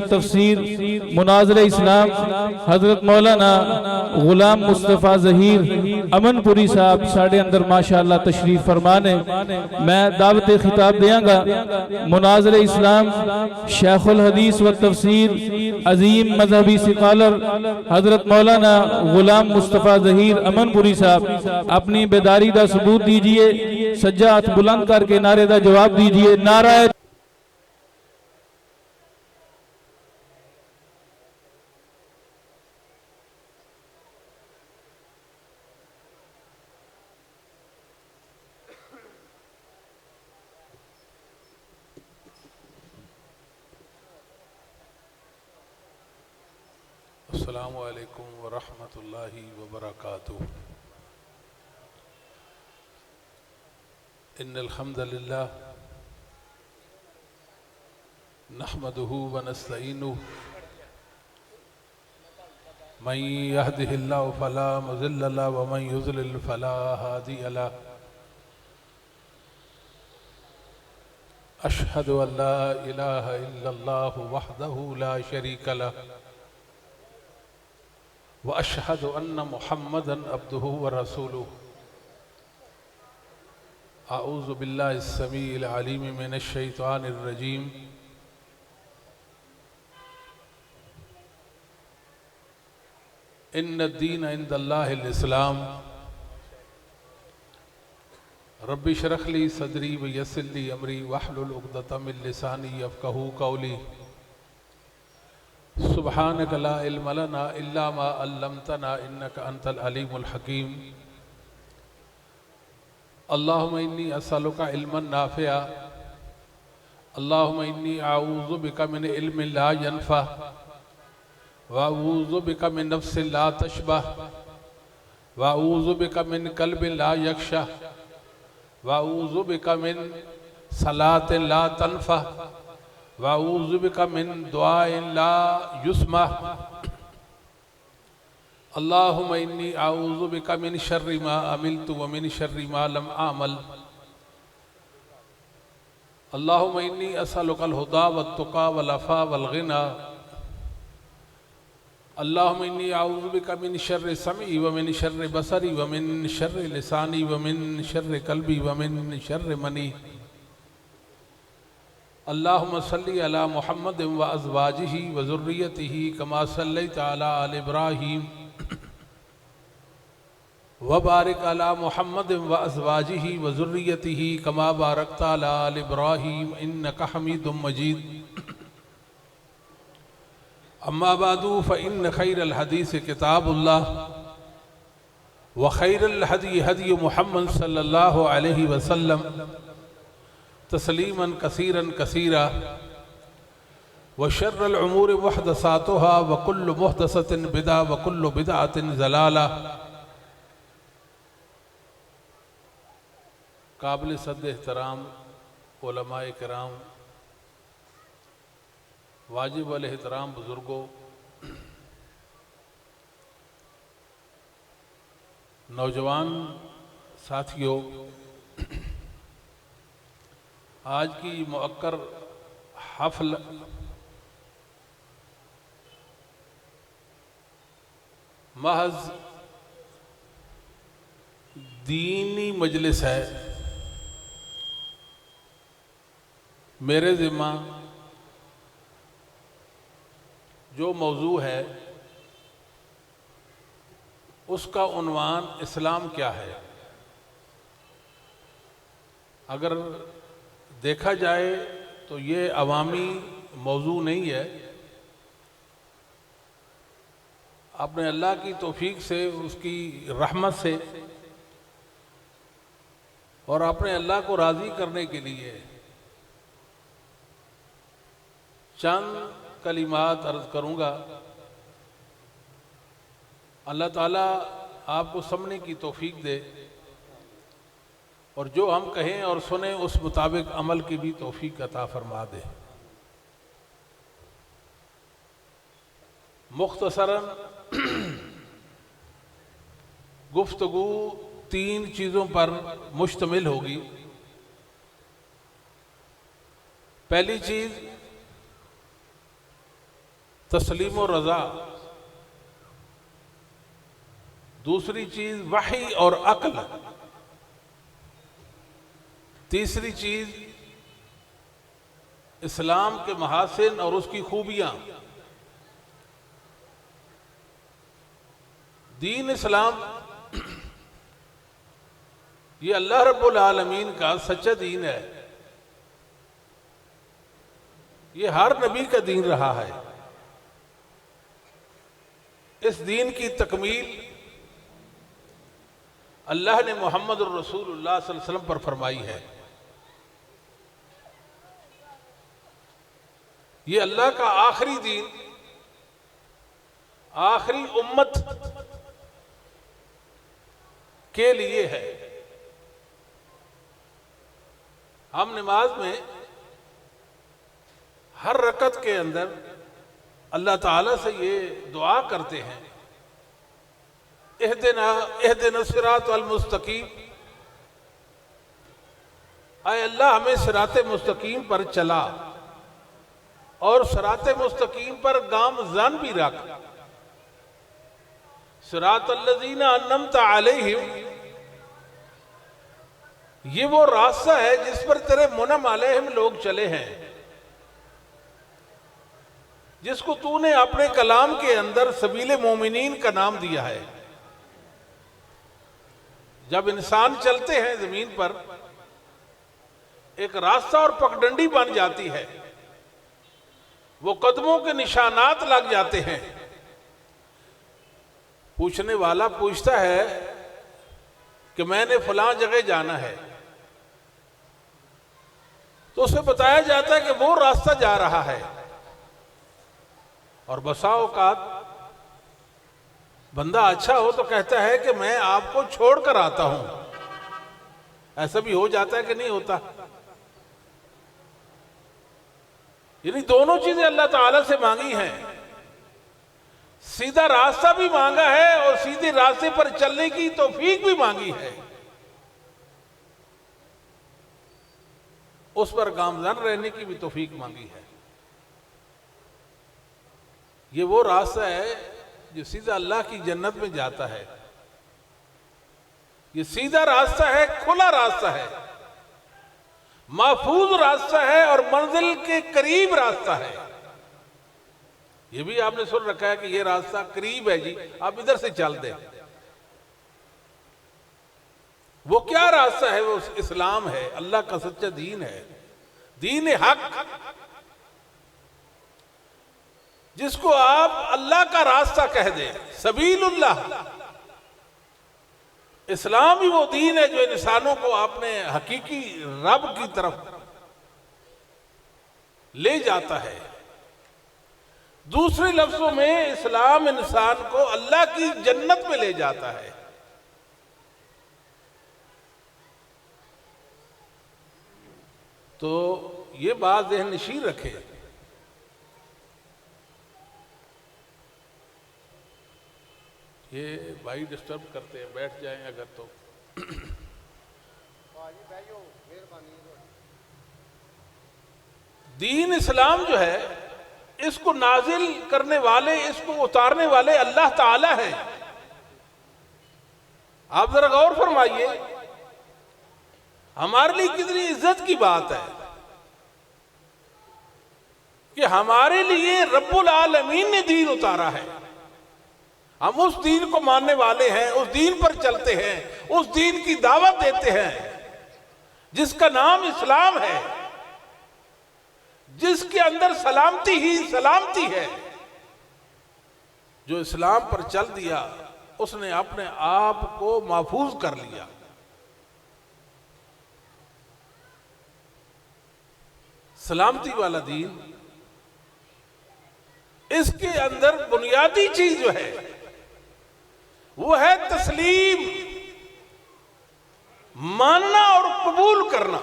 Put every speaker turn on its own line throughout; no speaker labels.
تفسیر مناظر اسلام حضرت مولانا غلام مصطفیٰ ظہیر امن پوری صاحب ساڑھے اندر ماشاءاللہ تشریف فرمانے میں دعوت خطاب دیاں گا مناظر اسلام شیخ الحدیث و تفسیر عظیم مذہبی سکالر حضرت مولانا غلام مصطفیٰ ظہیر امن پوری صاحب اپنی بیداری دا ثبوت دیجئے سجاد بلند کر کے نعرے دا جواب دیجئے نعرہ
السلام علیکم ورحمۃ اللہ وبرکاتہ ان الحمد للہ نحمده ونستعینه من يهده الله فلا مضل له ومن يضلل فلا هادي له اشهد ان لا اله الا الله وحده لا شريك له وأشهد أن محمدًا عبده ورسوله أعوذ بالله السميع العليم من الشيطان الرجيم إن الدين عند الله الإسلام رب اشرح لي صدري ويسر لي أمري واحلل عقدة من لساني يفقهوا قولي سبحانك لا علم لنا إلا ما علمتنا إنك أنت العليم الحكيم اللهم إني أسألك علما نافعا اللهم إني أعوذ بك من علم لا ينفع وأعوذ بك من نفس لا تشبع وأعوذ بك من قلب لا يخشع وأعوذ بك من صلاة لا تنفع وَأَعُوذُ بِكَ مِن دُعَاءٍ لَا يُسْمَعُ اللهم إني أعوذ بك من شر ما عملت ومن شر ما لم أعمل اللهم إني أسألك الهدى والتقى والعفاف والغنى اللهم إني أعوذ بك من شر سمعي ومن شر بصري ومن شر لساني ومن شر قلبي ومن شر مني اللهم صل على محمد وأزواجه وذريته كما صليت على آل إبراهيم وبارك على محمد وأزواجه وذريته كما باركت على آل إبراهيم إنك حميد مجيد أما بعد فإن خير الحديث كتاب الله وخير الهدي هدي محمد صلى الله عليه وسلم تسلیما کثیرا کثیرا وشر الامور محدثاتها وكل محدثة بدعة وكل بدعة ضلالة قابل صد احترام علماء کرام واجب الاحترام بزرگوں نوجوان ساتھیوں آج کی مؤکر حفل محض دینی مجلس ہے میرے ذمہ جو موضوع ہے اس کا عنوان اسلام کیا ہے اگر دیکھا جائے تو یہ عوامی موضوع نہیں ہے اپنے اللہ کی توفیق سے اس کی رحمت سے اور اپنے اللہ کو راضی کرنے کے لیے چند کلمات عرض کروں گا اللہ تعالیٰ آپ کو سمجھنے کی توفیق دے اور جو ہم کہیں اور سنیں اس مطابق عمل کی بھی توفیق عطا فرما دے مختصراً گفتگو تین چیزوں پر مشتمل ہوگی پہلی چیز تسلیم و رضا، دوسری چیز وحی اور عقل، تیسری چیز اسلام کے محاسن اور اس کی خوبیاں۔ دین اسلام یہ اللہ رب العالمین کا سچا دین ہے، یہ ہر نبی کا دین رہا ہے۔ اس دین کی تکمیل اللہ نے محمد الرسول اللہ صلی اللہ علیہ وسلم پر فرمائی ہے۔ یہ اللہ کا آخری دین، آخری امت کے لیے ہے۔ ہم نماز میں ہر رکعت کے اندر اللہ تعالیٰ سے یہ دعا کرتے ہیں، اہدنا الصراط المستقیم، اے اللہ ہمیں صراط مستقیم پر چلا اور صراط مستقیم پر گامزن بھی رکھ۔ صراط الذین انعمت علیہم، یہ وہ راستہ ہے جس پر تیرے منعم علیہم لوگ چلے ہیں، جس کو تو نے اپنے کلام کے اندر سبیل مومنین کا نام دیا ہے۔ جب انسان چلتے ہیں زمین پر ایک راستہ اور پگڈنڈی بن جاتی ہے، وہ قدموں کے نشانات لگ جاتے ہیں۔ پوچھنے والا پوچھتا ہے کہ میں نے فلاں جگہ جانا ہے، تو اسے بتایا جاتا ہے کہ وہ راستہ جا رہا ہے۔ اور بسا اوقات بندہ اچھا ہو تو کہتا ہے کہ میں آپ کو چھوڑ کر آتا ہوں، ایسا بھی ہو جاتا ہے کہ نہیں ہوتا؟ یعنی دونوں چیزیں اللہ تعالیٰ سے مانگی ہیں، سیدھا راستہ بھی مانگا ہے اور سیدھے راستے پر چلنے کی توفیق بھی مانگی ہے، اس پر گامزن رہنے کی بھی توفیق مانگی ہے۔ یہ وہ راستہ ہے جو سیدھا اللہ کی جنت میں جاتا ہے، یہ سیدھا راستہ ہے، کھلا راستہ ہے، محفوظ راستہ ہے اور منزل کے قریب راستہ ہے۔ یہ بھی آپ نے سن رکھا ہے کہ یہ راستہ قریب ہے جی، آپ ادھر سے چل دیں۔ وہ کیا راستہ ہے؟ وہ اسلام ہے، اللہ کا سچا دین ہے، دین حق، جس کو آپ اللہ کا راستہ کہہ دیں، سبیل اللہ۔ اسلام ہی وہ دین ہے جو انسانوں کو اپنے حقیقی رب کی طرف لے جاتا ہے۔ دوسرے لفظوں میں اسلام انسان کو اللہ کی جنت میں لے جاتا ہے۔ تو یہ بات ذہن نشین رکھے۔ یہ بھائی ڈسٹرب کرتے ہیں، بیٹھ جائیں اگر تو۔ دین اسلام جو ہے، اس کو نازل کرنے والے، اس کو اتارنے والے اللہ تعالی ہیں۔ آپ ذرا غور فرمائیے، ہمارے لیے کتنی عزت کی بات ہے کہ ہمارے لیے رب العالمین نے دین اتارا ہے۔ ہم اس دین کو ماننے والے ہیں، اس دین پر چلتے ہیں، اس دین کی دعوت دیتے ہیں جس کا نام اسلام ہے، جس کے اندر سلامتی ہی سلامتی ہے۔ جو اسلام پر چل دیا اس نے اپنے آپ کو محفوظ کر لیا۔ سلامتی والا دین، اس کے اندر بنیادی چیز جو ہے وہ ہے تسلیم، ماننا اور قبول کرنا۔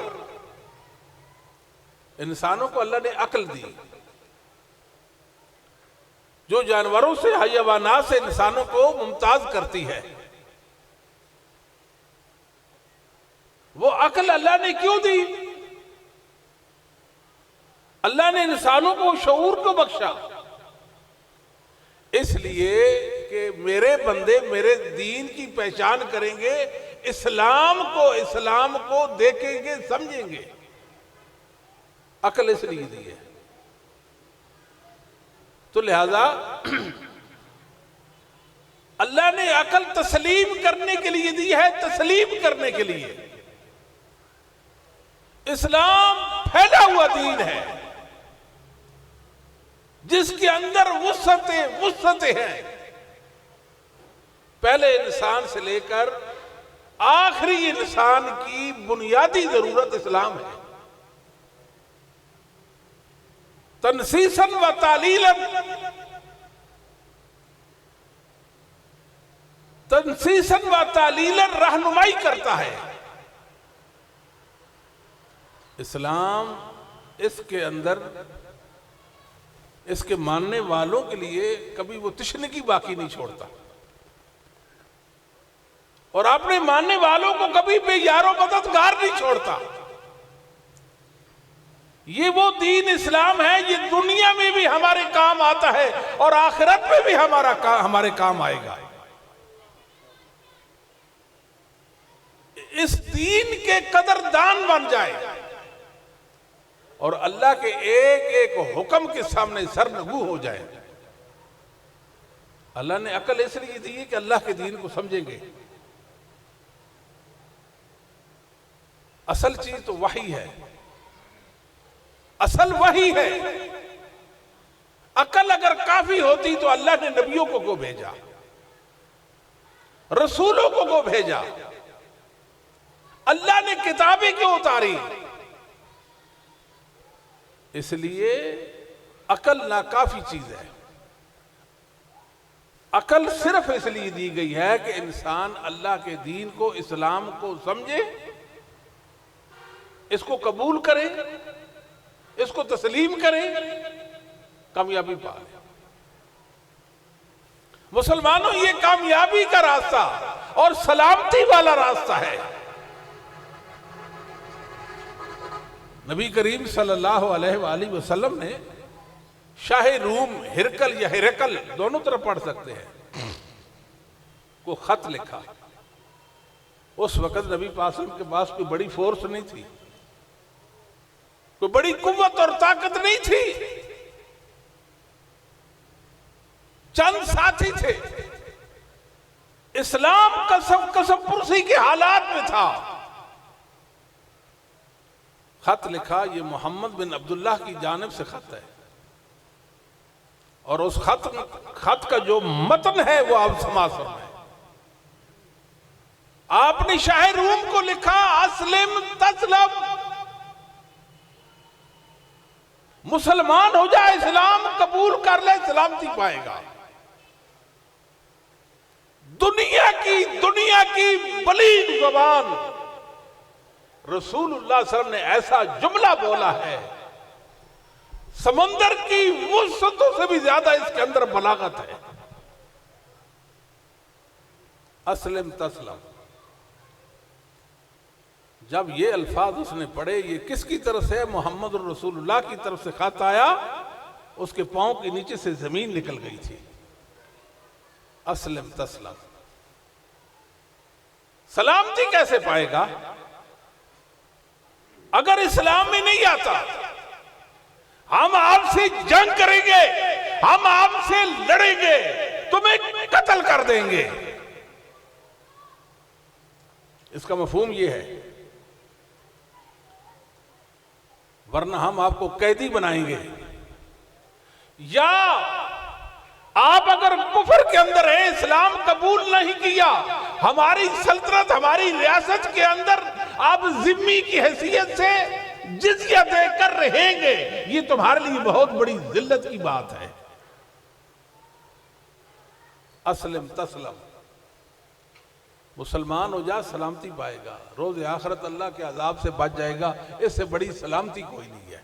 انسانوں کو اللہ نے عقل دی، جو جانوروں سے، حیوانات سے انسانوں کو ممتاز کرتی ہے۔ وہ عقل اللہ نے کیوں دی؟ اللہ نے انسانوں کو شعور کو بخشا، اس لیے کہ میرے بندے میرے دین کی پہچان کریں گے، اسلام کو دیکھیں گے، سمجھیں گے۔ عقل اس لیے دی ہے، تو لہذا اللہ نے عقل تسلیم کرنے کے لیے دی ہے، تسلیم کرنے کے لیے۔ اسلام پھیلا ہوا دین ہے جس کے اندر وسعتیں ہیں، پہلے انسان سے لے کر آخری انسان کی بنیادی ضرورت اسلام ہے۔ تنسیساً و تعلیلاً، تنسیساً و تعلیلاً رہنمائی کرتا ہے اسلام۔ اس کے اندر اس کے ماننے والوں کے لیے کبھی وہ تشنگی باقی نہیں چھوڑتا، اور اپنے ماننے والوں کو کبھی بے یار و مددگار نہیں چھوڑتا۔ یہ وہ دین اسلام ہے، یہ دنیا میں بھی ہمارے کام آتا ہے اور آخرت میں بھی ہمارے کام آئے گا۔ اس دین کے قدردان بن جائے اور اللہ کے ایک ایک حکم کے سامنے سرنگو ہو جائے۔ اللہ نے عقل اس لیے دی ہے کہ اللہ کے دین کو سمجھیں گے۔ اصل چیز تو وحی ہے، اصل وحی ہے۔ عقل اگر کافی ہوتی تو اللہ نے نبیوں کو بھیجا، رسولوں کو بھیجا، اللہ نے کتابیں کیوں اتاری؟ اس لیے عقل ناکافی چیز ہے۔ عقل صرف اس لیے دی گئی ہے کہ انسان اللہ کے دین کو، اسلام کو سمجھے، اس کو قبول کرے، اس کو تسلیم کرے، کامیابی پائے۔ مسلمانوں، یہ کامیابی کا راستہ اور سلامتی والا راستہ ہے۔ نبی کریم صلی اللہ علیہ وآلہ وسلم نے شاہ روم ہرقل یا ہرقل دونوں طرف پڑھ سکتے ہیں کو خط لکھا۔ اس وقت نبی پاسم کے پاس کوئی بڑی فورس نہیں تھی، کوئی بڑی قوت اور طاقت نہیں تھی، چند ساتھی تھے۔ اسلام قسم پرسی کے حالات میں تھا۔ خط لکھا، یہ محمد بن عبداللہ کی جانب سے خط ہے، اور اس خط کا جو متن ہے وہ آپ سماعت فرمائیں۔ آپ نے شاہ روم کو لکھا، اسلم تسلم، مسلمان ہو جائے، اسلام قبول کر لے، سلامتی پائے گا۔ دنیا کی بلیغ زبان رسول اللہ صلی اللہ علیہ وسلم نے ایسا جملہ بولا ہے، سمندر کی وسعتوں سے بھی زیادہ اس کے اندر بلاغت ہے۔ اسلم تسلم، جب یہ الفاظ اس نے پڑھے، یہ کس کی طرف سے؟ محمد الرسول اللہ کی طرف سے خط آیا، اس کے پاؤں کے نیچے سے زمین نکل گئی تھی۔ اسلم تسلم، سلامتی کیسے پائے گا اگر اسلام میں نہیں آتا؟ ہم آپ سے جنگ کریں گے، ہم آپ سے لڑیں گے، تمہیں قتل کر دیں گے۔ اس کا مفہوم یہ ہے، ورنہ ہم آپ کو قیدی بنائیں گے، یا آپ اگر کفر کے اندر ہیں، اسلام قبول نہیں کیا، ہماری سلطنت، ہماری ریاست کے اندر آپ ذمہ کی حیثیت سے جزیہ دے کر رہیں گے، یہ تمہارے لیے بہت بڑی ذلت کی بات ہے۔ اسلم تسلم، مسلمان ہو جا، سلامتی پائے گا، روز آخرت اللہ کے عذاب سے بچ جائے گا، اس سے بڑی سلامتی کوئی نہیں ہے۔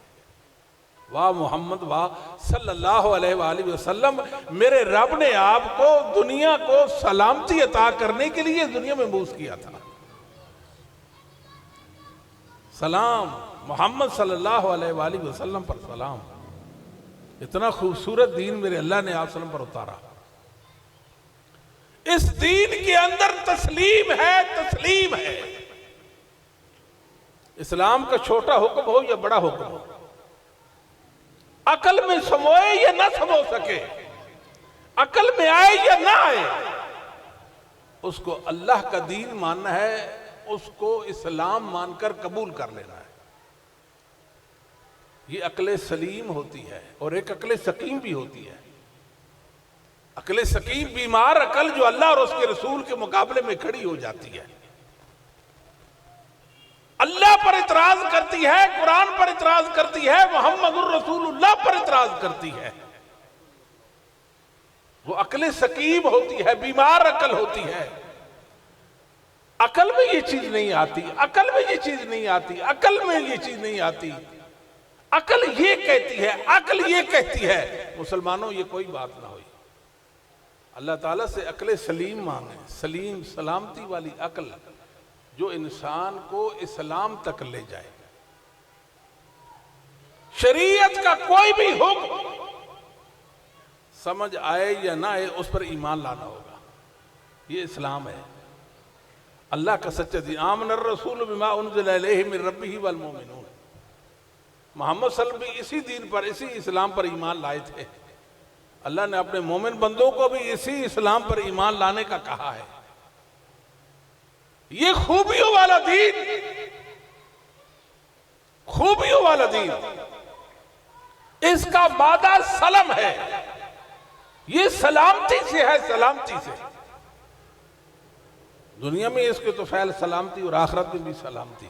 واہ محمد، واہ صلی اللہ علیہ وآلہ وسلم، میرے رب نے آپ کو، دنیا کو سلامتی عطا کرنے کے لیے دنیا میں مبعوث کیا تھا۔ سلام، محمد صلی اللہ علیہ وآلہ وسلم پر سلام۔ اتنا خوبصورت دین میرے اللہ نے آپ وسلم پر اتارا۔ اس دین کے اندر تسلیم ہے، تسلیم ہے۔ اسلام کا چھوٹا حکم ہو یا بڑا حکم ہو، عقل میں سموئے یا نہ سمو سکے، عقل میں آئے یا نہ آئے، اس کو اللہ کا دین ماننا ہے، اس کو اسلام مان کر قبول کر لینا ہے۔ یہ عقل سلیم ہوتی ہے، اور ایک عقل سقیم بھی ہوتی ہے۔ عقل سقیم بیمار عقل جو اللہ اور اس کے رسول کے مقابلے میں کھڑی ہو جاتی ہے، اللہ پر اعتراض کرتی ہے، قرآن پر اعتراض کرتی ہے، محمد الرسول اللہ پر اعتراض کرتی ہے، وہ عقل سقیم ہوتی ہے، بیمار عقل ہوتی ہے۔ عقل میں یہ چیز نہیں آتی، عقل میں یہ چیز نہیں آتی، عقل میں یہ چیز نہیں آتی، عقل یہ کہتی ہے، عقل یہ کہتی ہے۔ مسلمانوں یہ کوئی بات نہ ہوئی، اللہ تعالیٰ سے عقل سلیم مانگیں، سلیم سلامتی والی عقل جو انسان کو اسلام تک لے جائے۔ شریعت کا کوئی بھی حکم سمجھ آئے یا نہ آئے، اس پر ایمان لانا ہوگا، یہ اسلام ہے۔ اللہ کا سچا دین، آمن الرسول بما انزل الیہ من ربہ والمؤمنون، محمد صلی اللہ علیہ وسلم بھی اسی دین پر، اسی اسلام پر ایمان لائے تھے۔ اللہ نے اپنے مومن بندوں کو بھی اسی اسلام پر ایمان لانے کا کہا ہے۔ یہ خوبیوں والا دین، خوبیوں والا دین، اس کا مادہ سلم ہے، یہ سلامتی سے ہے، سلامتی سے۔ دنیا میں اس کے تو فعل سلامتی، اور آخرت میں بھی سلامتی۔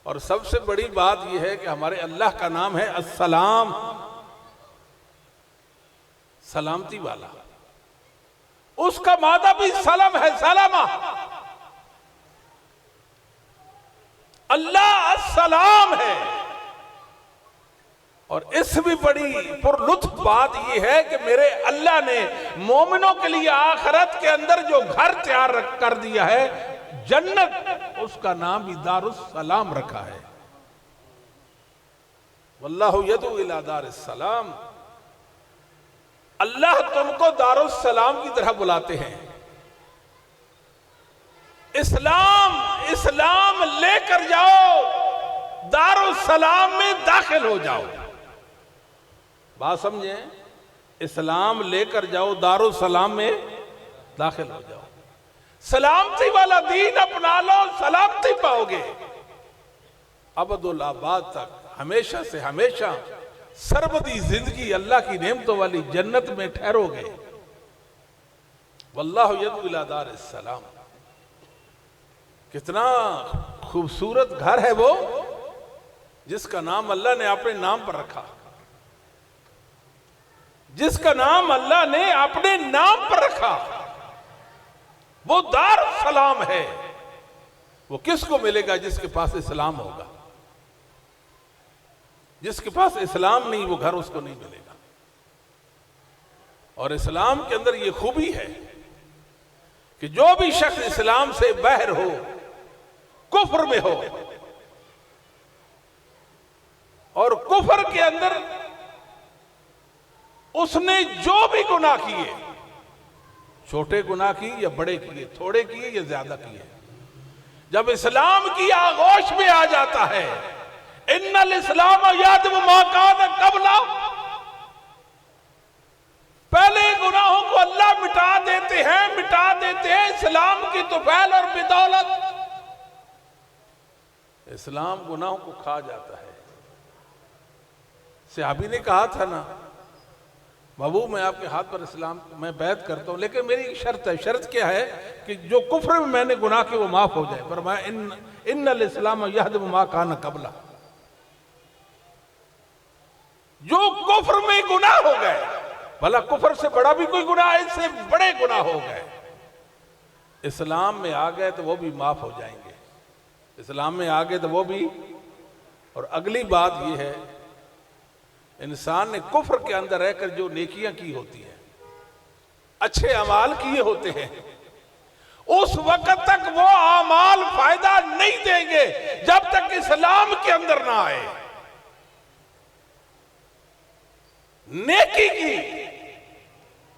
اور سب سے بڑی بات یہ ہے کہ ہمارے اللہ کا نام ہے السلام، سلامتی والا، اس کا مادہ بھی سلم ہے، سلامہ۔ اللہ السلام ہے۔ اور اس سے بھی بڑی پر لطف بات یہ ہے کہ میرے اللہ نے مومنوں کے لیے آخرت کے اندر جو گھر تیار کر دیا ہے، جنت، اس کا نام بھی دار السلام رکھا ہے۔ واللہ یدعو الی دار السلام، اللہ تم کو دار السلام کی طرح بلاتے ہیں۔ اسلام، اسلام لے کر جاؤ، دار السلام میں داخل ہو جاؤ۔ بات سمجھیں، اسلام لے کر جاؤ، دار السلام میں داخل ہو جاؤ۔ سلامتی والا دین اپنا لو، سلامتی پاؤ گے، ابدالآباد تک، ہمیشہ سے ہمیشہ سرمدی زندگی اللہ کی نعمتوں والی جنت میں ٹھہرو گے۔ واللہ یدعو الی دار السلام، کتنا خوبصورت گھر ہے وہ جس کا نام اللہ نے اپنے نام پر رکھا، جس کا نام اللہ نے اپنے نام پر رکھا، وہ دار السلام ہے۔ وہ کس کو ملے گا؟ جس کے پاس اسلام ہوگا۔ جس کے پاس اسلام نہیں، وہ گھر اس کو نہیں ملے گا۔ اور اسلام کے اندر یہ خوبی ہے کہ جو بھی شخص اسلام سے باہر ہو، کفر میں ہو، اور کفر کے اندر اس نے جو بھی گناہ کیے، چھوٹے گناہ کیے یا بڑے کیے، تھوڑے کیے یا زیادہ کیے، جب اسلام کی آغوش میں آ جاتا ہے، ان الاسلام یادم ما کان قبلہ، پہلے گناہوں کو اللہ مٹا دیتے ہیں، مٹا دیتے ہیں اسلام کی طفیل اور بدولت۔ اسلام گناہوں کو کھا جاتا ہے۔ صحابی نے کہا تھا نا، محبوب میں آپ کے ہاتھ پر اسلام میں بیعت کرتا ہوں، لیکن میری ایک شرط ہے۔ شرط کیا ہے؟ کہ جو کفر میں نے گناہ کی وہ معاف ہو جائے۔ فرمایا ان الاسلام یہدم ما کان قبلہ، جو کفر میں گناہ ہو گئے، بھلا کفر سے بڑا بھی کوئی گناہ ہے، اس سے بڑے گناہ ہو گئے، اسلام میں آ گئے تو وہ بھی معاف ہو جائیں گے۔ اسلام میں آ گئے تو وہ بھی۔ اور اگلی بات یہ ہے، انسان نے کفر کے اندر رہ کر جو نیکیاں کی ہوتی ہیں، اچھے اعمال کیے ہوتے ہیں، اس وقت تک وہ اعمال فائدہ نہیں دیں گے جب تک اسلام کے اندر نہ آئے۔ نیکی کی،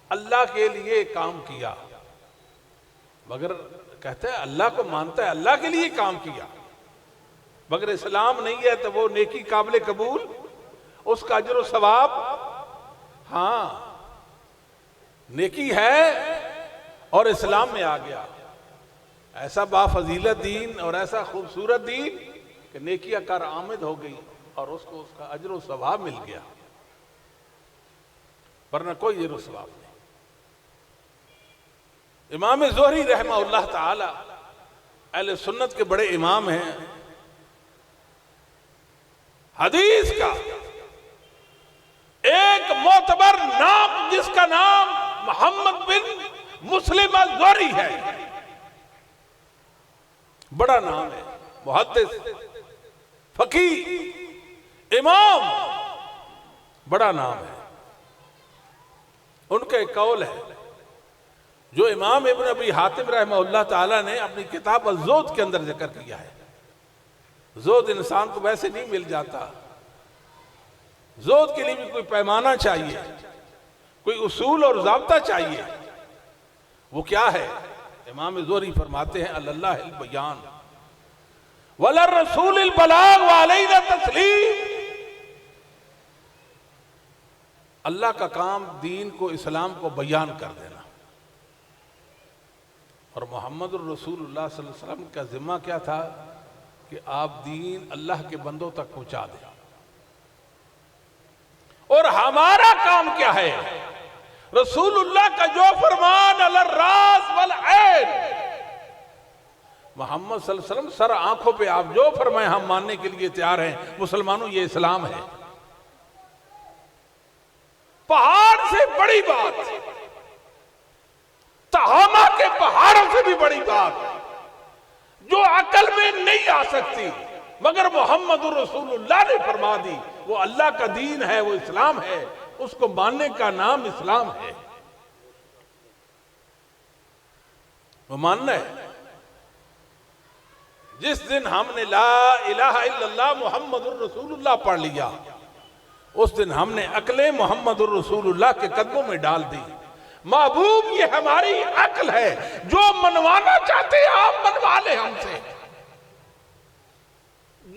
اللہ کے لیے کام کیا، مگر کہتا ہے اللہ کو مانتا ہے، اللہ کے لیے کام کیا، مگر اسلام نہیں ہے تو وہ نیکی قابل قبول، اس کا اجر و ثواب، ہاں نیکی ہے اور اسلام میں آ گیا، ایسا با فضیلت دین اور ایسا خوبصورت دین کہ نیکی کار آمد ہو گئی اور اس کو اس کا اجر و ثواب مل گیا، ورنہ کوئی اجر و ثواب نہیں۔ امام زہری رحمہ اللہ تعالی اہل سنت کے بڑے امام ہیں، حدیث کا ایک معتبر نام جس کا نام محمد بن مسلم الزہری ہے، بڑا نام ہے، محدث، فقیہ، امام، بڑا نام ہے۔ ان کا ایک قول ہے جو امام ابن ابی حاتم رحمہ اللہ تعالیٰ نے اپنی کتاب الزہد کے اندر ذکر کیا ہے۔ زہد انسان کو ویسے نہیں مل جاتا، زہد کے لیے بھی کوئی پیمانہ چاہیے، کوئی اصول اور ضابطہ چاہیے۔ وہ کیا ہے؟ امام زہری فرماتے ہیں اللہ البیان وَلَلرَّسُولِ الْبَلَاغُ وَعَلَيْنَا التَّسْلِيمُ، اللہ کا کام دین کو، اسلام کو بیان کر دینا، اور محمد الرسول اللہ صلی اللہ علیہ وسلم کا ذمہ کیا تھا کہ آپ دین اللہ کے بندوں تک پہنچا دیں، اور ہمارا کام کیا ہے؟ رسول اللہ کا جو فرمان علی الراس والعین، محمد صلی اللہ علیہ وسلم سر آنکھوں پہ آپ جو فرمائیں ہم ماننے کے لیے تیار ہیں۔ مسلمانوں یہ اسلام ہے، پہاڑ سے بڑی بات، تہامہ کے پہاڑوں سے بھی بڑی بات جو عقل میں نہیں آ سکتی، مگر محمد الرسول اللہ نے فرما دی، وہ اللہ کا دین ہے، وہ اسلام ہے، اس کو ماننے کا نام اسلام ہے، وہ ماننا ہے۔ جس دن ہم نے لا الہ الا اللہ محمد الرسول اللہ پڑھ لیا، اس دن ہم نے عقلیں محمد الرسول اللہ کے قدموں میں ڈال دی۔ محبوب یہ ہماری عقل ہے، جو منوانا چاہتے ہیں آپ منوا لیں ہم سے،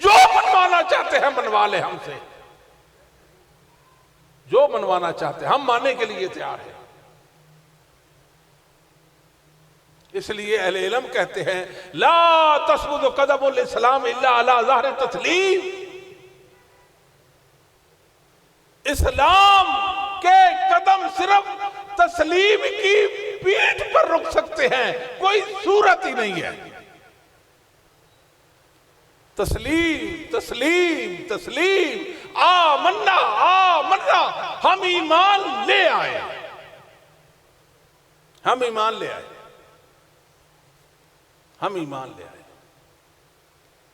جو منوانا چاہتے ہیں منوا لیں ہم سے، جو منوانا چاہتے ہیں ہم ماننے کے لیے تیار ہیں۔ اس لیے اہل علم کہتے ہیں لا تثبت قدم الاسلام الا علی ظہر تسلیم، اسلام کے قدم صرف تسلیم کی پیٹھ پر رک سکتے ہیں، کوئی صورت ہی نہیں ہے۔ تسلیم تسلیم تسلیم، آمنا آمنا، ہم ایمان لے آئے، ہم ایمان لے آئے، ہم ایمان لے آئے۔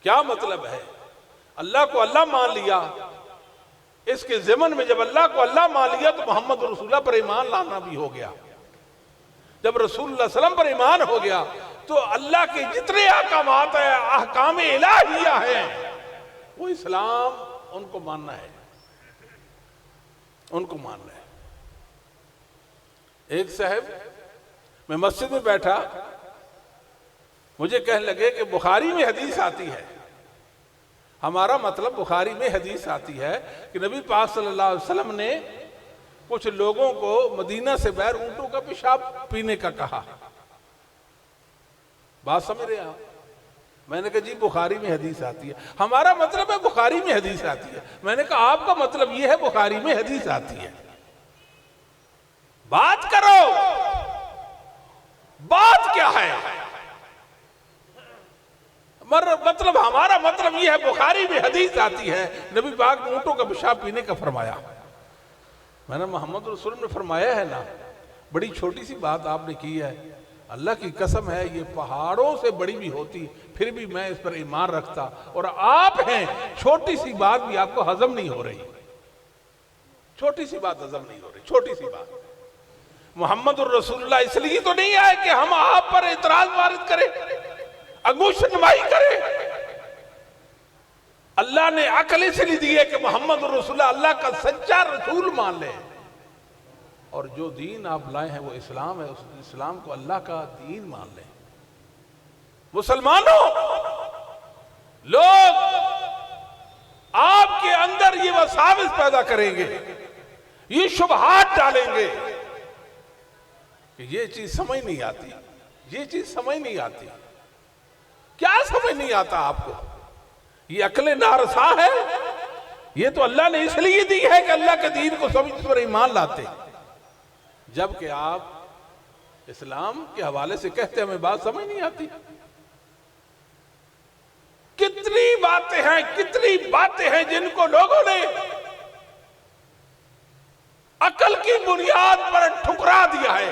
کیا مطلب ہے؟ اللہ کو اللہ مان لیا، اس کے ضمن میں جب اللہ کو اللہ مان لیا تو محمد رسول اللہ پر ایمان لانا بھی ہو گیا۔ جب رسول اللہ صلی اللہ علیہ وسلم پر ایمان ہو گیا تو اللہ کے جتنے احکامات ہیں، احکام الہیہ ہیں، وہ اسلام ان کو ماننا ہے، ان کو ماننا ہے۔ ایک صاحب، میں مسجد میں بیٹھا، مجھے کہنے لگے کہ بخاری میں حدیث آتی ہے۔ ہمارا مطلب بخاری میں حدیث آتی ہے کہ نبی پاک صلی اللہ علیہ وسلم نے کچھ لوگوں کو مدینہ سے باہر اونٹوں کا پیشاب پینے کا کہا۔ بات سمجھ رہے ہیں آپ؟ میں نے کہا جی بخاری میں حدیث آتی ہے، ہمارا مطلب ہے بخاری میں حدیث آتی ہے۔ میں نے کہا آپ کا مطلب یہ ہے بخاری میں حدیث آتی ہے، بات کرو، بات کیا ہے؟ مطلب ہمارا مطلب یہ ہے بخاری میں حدیث آتی ہے، نبی پاک نے اونٹوں کا پیشاب پینے کا فرمایا۔ میں نے محمد رسول نے فرمایا ہے نا، بڑی چھوٹی سی بات آپ نے کی ہے، اللہ کی قسم ہے یہ پہاڑوں سے بڑی بھی ہوتی پھر بھی میں اس پر ایمان رکھتا، اور آپ ہیں چھوٹی سی بات بھی آپ کو ہضم نہیں ہو رہی، چھوٹی سی بات ہضم نہیں ہو رہی، چھوٹی سی بات۔ محمد الرسول اللہ اس لیے تو نہیں آئے کہ ہم آپ پر اعتراض وارد کریں، اگوش نمائی کرے۔ اللہ نے عقل اس لیے دی ہے کہ محمد الرسول اللہ کا سچا رسول مان لے، اور جو دین آپ لائے ہیں وہ اسلام ہے، اس اسلام کو اللہ کا دین مان لیں۔ مسلمانوں، لوگ آپ کے اندر یہ وساوس پیدا کریں گے، یہ شبہات ڈالیں گے کہ یہ چیز سمجھ نہیں آتی، یہ چیز سمجھ نہیں آتی۔ کیا سمجھ نہیں آتا آپ کو؟ یہ عقل نارسا ہے؟ یہ تو اللہ نے اس لیے دی ہے کہ اللہ کے دین کو سمجھ پر ایمان لاتے، جبکہ آپ اسلام کے حوالے سے کہتے ہمیں بات سمجھ نہیں آتی۔ کتنی باتیں ہیں جن کو لوگوں نے عقل کی بنیاد پر ٹھکرا دیا ہے۔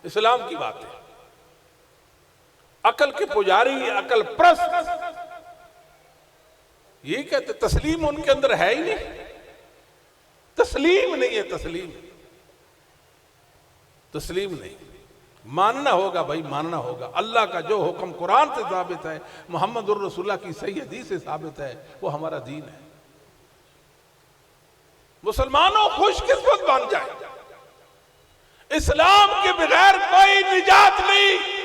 اسلام کی باتیں، عقل کے پجاری، عقل پرست یہ کہتے تسلیم ان کے اندر ہے ہی نہیں، تسلیم نہیں ہے، تسلیم نہیں۔ ماننا ہوگا بھائی، ماننا ہوگا۔ اللہ کا جو حکم قرآن سے ثابت ہے، محمد الرسول اللہ کی صحیح حدیث سے ثابت ہے، وہ ہمارا دین ہے۔ مسلمانوں خوش قسمت بن جائیں، اسلام کے بغیر کوئی نجات نہیں۔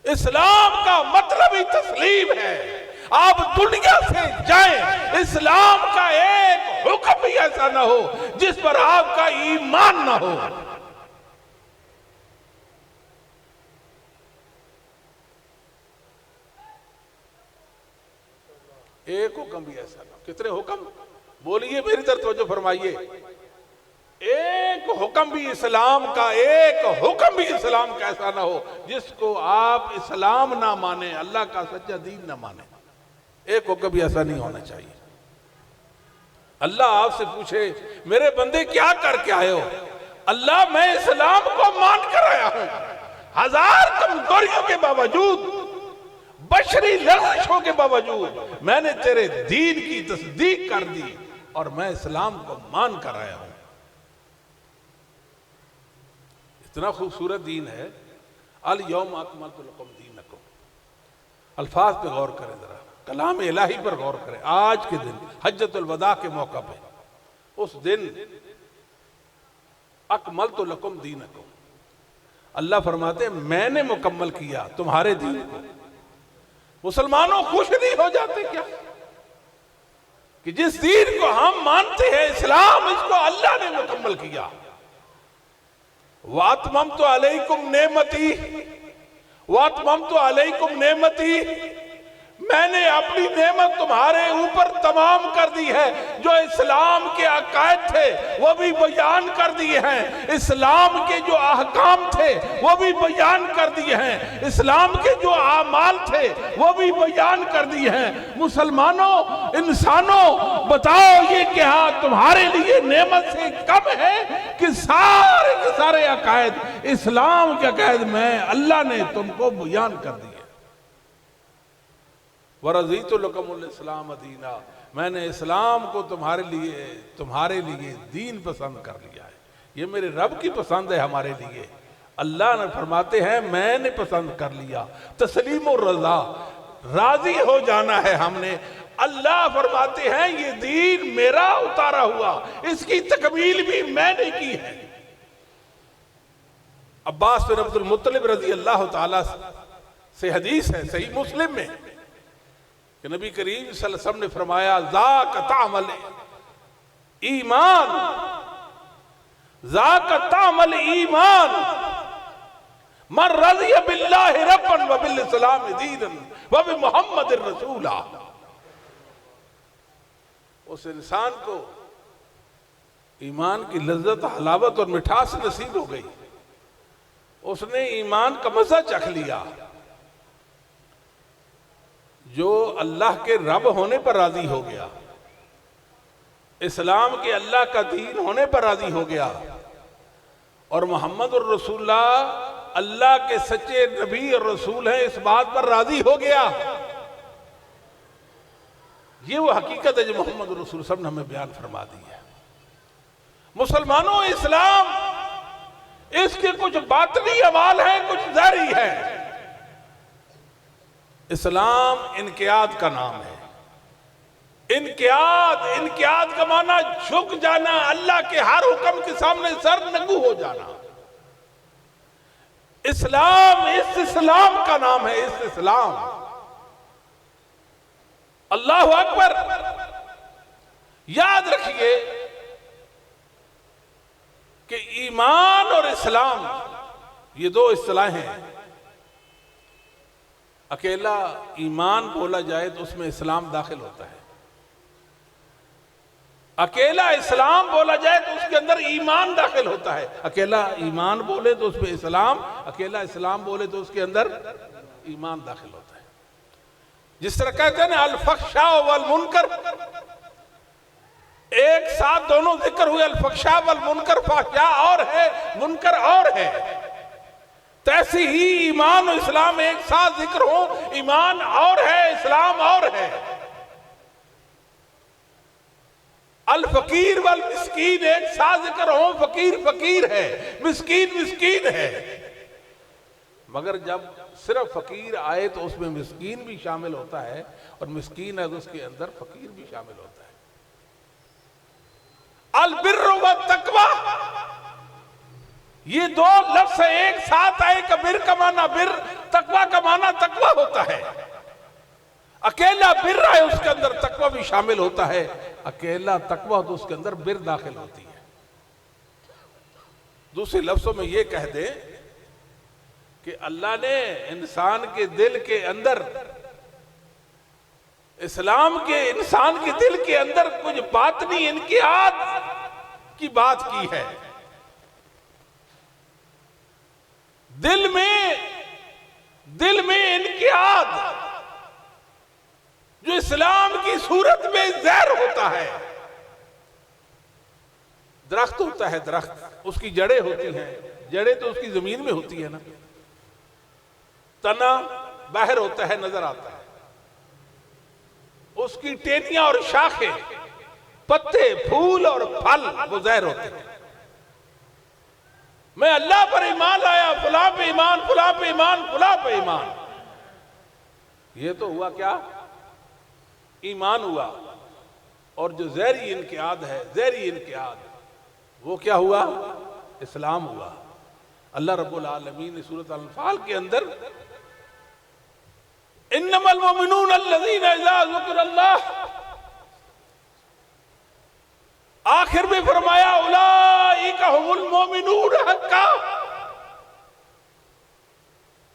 اسلام کا مطلب ہی تسلیم ہے۔ آپ دنیا سے جائیں، اسلام کا ایک حکم بھی ایسا نہ ہو جس پر آپ کا ایمان نہ ہو۔ ایک حکم بھی ایسا نہ ہو۔ کتنے حکم بولیے، میری طرف توجہ فرمائیے۔ ایک حکم بھی اسلام کا، ایک حکم بھی اسلام کا ایسا نہ ہو جس کو آپ اسلام نہ مانیں، اللہ کا سچا دین نہ مانیں۔ ایک حکم بھی ایسا نہیں ہونا چاہیے۔ اللہ آپ سے پوچھے میرے بندے کیا کر کے آئے ہو؟ اللہ میں اسلام کو مان کر آیا ہوں، ہزار کمزوریوں کے باوجود، بشری لغزشوں کے باوجود میں نے تیرے دین کی تصدیق کر دی اور میں اسلام کو مان کر آیا ہوں۔ اتنا خوبصورت دین ہے۔ الیوم اکملت لکم دینکم، الفاظ پہ غور کریں ذرا، کلام الہی پر غور کریں۔ آج کے دن حجۃ الوداع کے موقع پہ، اس دن اکملت لکم دینکم، اللہ فرماتے ہیں میں نے مکمل کیا تمہارے دین کو۔ مسلمانوں خوش نہیں ہو جاتے کیا کہ جس دین کو ہم مانتے ہیں اسلام، اس کو اللہ نے مکمل کیا۔ وَأَتْمَمْتُ عَلَيْكُمْ نِعْمَتِي وَأَتْمَمْتُ عَلَيْكُمْ نِعْمَتِي، میں نے اپنی نعمت تمہارے اوپر تمام کر دی ہے۔ جو اسلام کے عقائد تھے وہ بھی بیان کر دیے ہیں، اسلام کے جو احکام تھے وہ بھی بیان کر دیے ہیں، اسلام کے جو اعمال تھے وہ بھی بیان کر دیے ہیں۔ مسلمانوں، انسانوں، بتاؤ یہ کیا تمہارے لیے نعمت سے کم ہے کہ سارے کے سارے عقائد، اسلام کے عقائد میں اللہ نے تم کو بیان کر دیے۔ وَرَضِيتُ لَكُمُ الْإِسْلَامَ دِينًا، میں نے اسلام کو تمہارے لیے دین پسند کر لیا ہے۔ یہ میرے رب کی پسند ہے ہمارے لیے۔ اللہ نے فرماتے ہیں میں نے پسند کر لیا، تسلیم و رضا، راضی ہو جانا ہے ہم نے۔ اللہ فرماتے ہیں یہ دین میرا اتارا ہوا، اس کی تکمیل بھی میں نے کی ہے۔ عباس بن عبد المطلب رضی اللہ تعالیٰ سے حدیث ہے صحیح مسلم میں کہ نبی کریم صلی اللہ علیہ وسلم نے فرمایا ذاک طعم الایمان، ذاک طعم الایمان من رضی باللہ ربا وبالاسلام دینا وبمحمد الرسولہ۔ اس انسان کو ایمان کی لذت، حلاوت اور مٹھاس نصیب ہو گئی، اس نے ایمان کا مزہ چکھ لیا۔ جو اللہ کے رب ہونے پر راضی ہو گیا، اسلام کے اللہ کا دین ہونے پر راضی ہو گیا، اور محمد الرسول اللہ اللہ کے سچے نبی اور رسول ہیں اس بات پر راضی ہو گیا۔ یہ وہ حقیقت ہے جو محمد الرسول صلی اللہ علیہ وسلم نے ہمیں بیان فرما دی ہے۔ مسلمانوں، اسلام اس کے کچھ باطنی اعمال ہیں، کچھ ظاہری ہیں۔ اسلام انقیاد کا نام ہے۔ انقیاد کا معنی جھک جانا، اللہ کے ہر حکم کے سامنے سر نگو ہو جانا۔ اسلام اسلام کا نام ہے، اسلام۔ اللہ اکبر۔ یاد رکھیے کہ ایمان اور اسلام یہ دو اصطلاحیں ہیں۔ اکیلا ایمان بولا جائے تو اس میں اسلام داخل ہوتا ہے، اکیلا اسلام بولا جائے تو اس کے اندر ایمان داخل ہوتا ہے، اکیلا ایمان بولے تو اس میں اسلام، اکیلا اسلام بولے تو اس کے اندر ایمان داخل ہوتا ہے۔ جس طرح کہتے ہیں نا الفحشاء والمنکر، ایک ساتھ دونوں ذکر ہوئے، الفحشاء والمنکر، فحشاء اور ہے منکر اور ہے، تیسی ہی ایمان و اسلام ایک ساتھ ذکر ہو، ایمان اور ہے اسلام اور ہے۔ الفقیر والمسکین ایک ساتھ ذکر ہو، فقیر فقیر ہے، مسکین مسکین ہے، مگر جب صرف فقیر آئے تو اس میں مسکین بھی شامل ہوتا ہے، اور مسکین ہے تو اس کے اندر فقیر بھی شامل ہوتا ہے۔ البر والتقوی، یہ دو لفظ ایک ساتھ آئے کہ بر کا معنی بر، تقوی کا معنی تقوی ہوتا ہے۔ اکیلا بر ہے اس کے اندر تقوی بھی شامل ہوتا ہے، اکیلا تقوی تو اس کے اندر بر داخل ہوتی ہے۔ دوسرے لفظوں میں یہ کہہ دیں کہ اللہ نے انسان کے دل کے اندر، اسلام کے انسان کے دل کے اندر کچھ باطنی انقیاد کی بات کی ہے۔ دل میں انقیاد جو اسلام کی صورت میں زہر ہوتا ہے۔ درخت ہوتا ہے، درخت اس کی جڑیں ہوتی ہیں، جڑیں تو اس کی زمین میں ہوتی ہے نا، تنا باہر ہوتا ہے، نظر آتا ہے، اس کی ٹہنیاں اور شاخیں، پتے، پھول اور پھل وہ زہر ہوتے ہیں۔ میں اللہ پر ایمان لایا، فلاں پہ ایمان، فلاں پہ ایمان، فلاں پہ ایمان، یہ تو ہوا کیا؟ ایمان ہوا۔ اور جو زہری انقیاد ہے، زہری انقیاد، وہ کیا ہوا؟ اسلام ہوا۔ اللہ رب العالمین نے سورۃ الانفال کے اندر انما المؤمنون الذین اذا ذکر اللہ، آخر میں فرمایا اولئک هم المؤمنون حقا،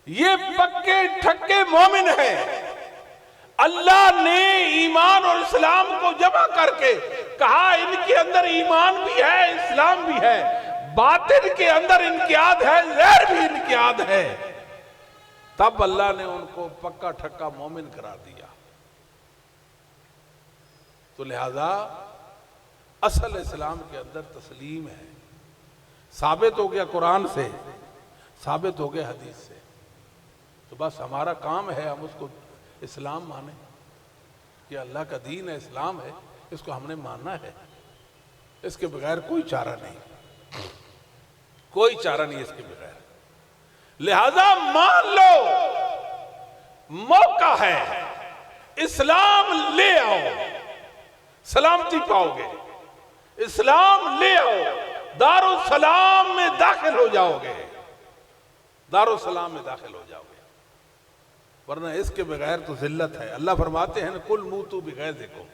یہ پکے ٹھکے مومن ہیں۔ اللہ نے ایمان اور اسلام کو جمع کر کے کہا ان کے اندر ایمان بھی ہے، اسلام بھی ہے، باطن کے اندر انقیاد ہے، زہر بھی انقیاد ہے، تب اللہ نے ان کو پکا ٹھکا مومن قرار دیا۔ تو لہذا اصل اسلام کے اندر تسلیم ہے، ثابت ہو گیا قرآن سے، ثابت ہو گیا حدیث سے، تو بس ہمارا کام ہے ہم اس کو اسلام مانیں کہ اللہ کا دین ہے، اسلام ہے، اس کو ہم نے ماننا ہے، اس کے بغیر کوئی چارہ نہیں، کوئی چارہ نہیں اس کے بغیر۔ لہذا مان لو، موقع ہے، اسلام لے آؤ، سلامتی پاؤ گے، اسلام لے آؤ، دارالسلام میں داخل ہو جاؤ گے، دارالسلام میں داخل ہو جاؤ گے، ورنہ اس کے بغیر تو ذلت ہے۔ اللہ فرماتے ہیں قُلْ مُوتُوا بِغَیظِکُمْ،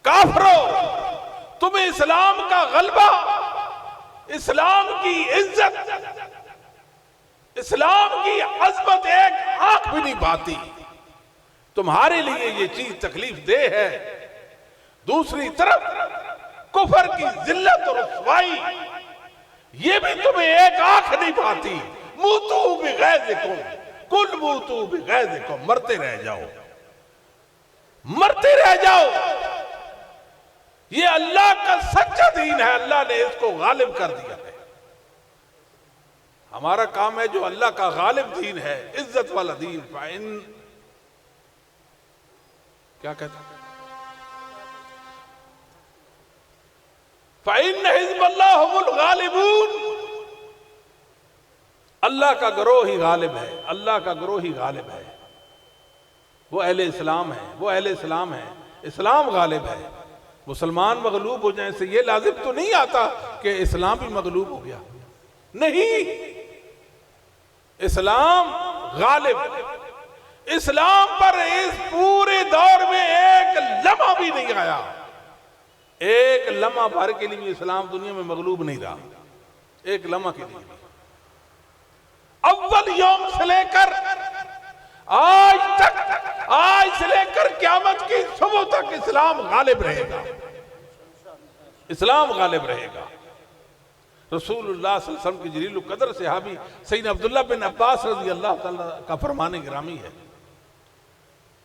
کافرو تمہیں اسلام کا غلبہ، اسلام کی عزت، اسلام کی عظمت ایک آنکھ بھی نہیں پاتی، تمہارے لیے یہ چیز تکلیف دہ ہے۔ دوسری طرف کفر کی ذلت اور رسوائی، یہ بھی تمہیں ایک آنکھ نہیں پاتی۔ موتوا بغیظکم، قل موتوا بغیظکم، مرتے رہ جاؤ، مرتے رہ جاؤ۔ یہ اللہ کا سچا دین ہے، اللہ نے اس کو غالب کر دیا ہے۔ ہمارا کام ہے جو اللہ کا غالب دین ہے، عزت والا دین، کیا کہتا ہے؟ فَإِنَّ حِزْبَ اللَّهِ هُمُ الْغَالِبُونَ، اللہ کا گروہ ہی غالب ہے، اللہ کا گروہ ہی غالب ہے، وہ اہل اسلام ہے، وہ اہل اسلام ہے، اسلام غالب ہے۔ مسلمان مغلوب ہو جائیں سے یہ لازم تو نہیں آتا کہ اسلام بھی مغلوب ہو گیا. نہیں، اسلام غالب. اسلام پر اس پورے دور میں ایک لمحہ بھی نہیں آیا، ایک لمحہ بھر کے لیے بھی اسلام دنیا میں مغلوب نہیں رہا، ایک لمحہ کے لیے بھی. اول یوم سے لے کر آج تک، آج سے لے کر قیامت کی صبح تک اسلام غالب رہے گا، اسلام غالب رہے گا. رسول اللہ صلی اللہ علیہ وسلم کی جلیل القدر صحابی سیدنا عبداللہ بن عباس رضی اللہ تعالیٰ کا فرمان گرامی ہے.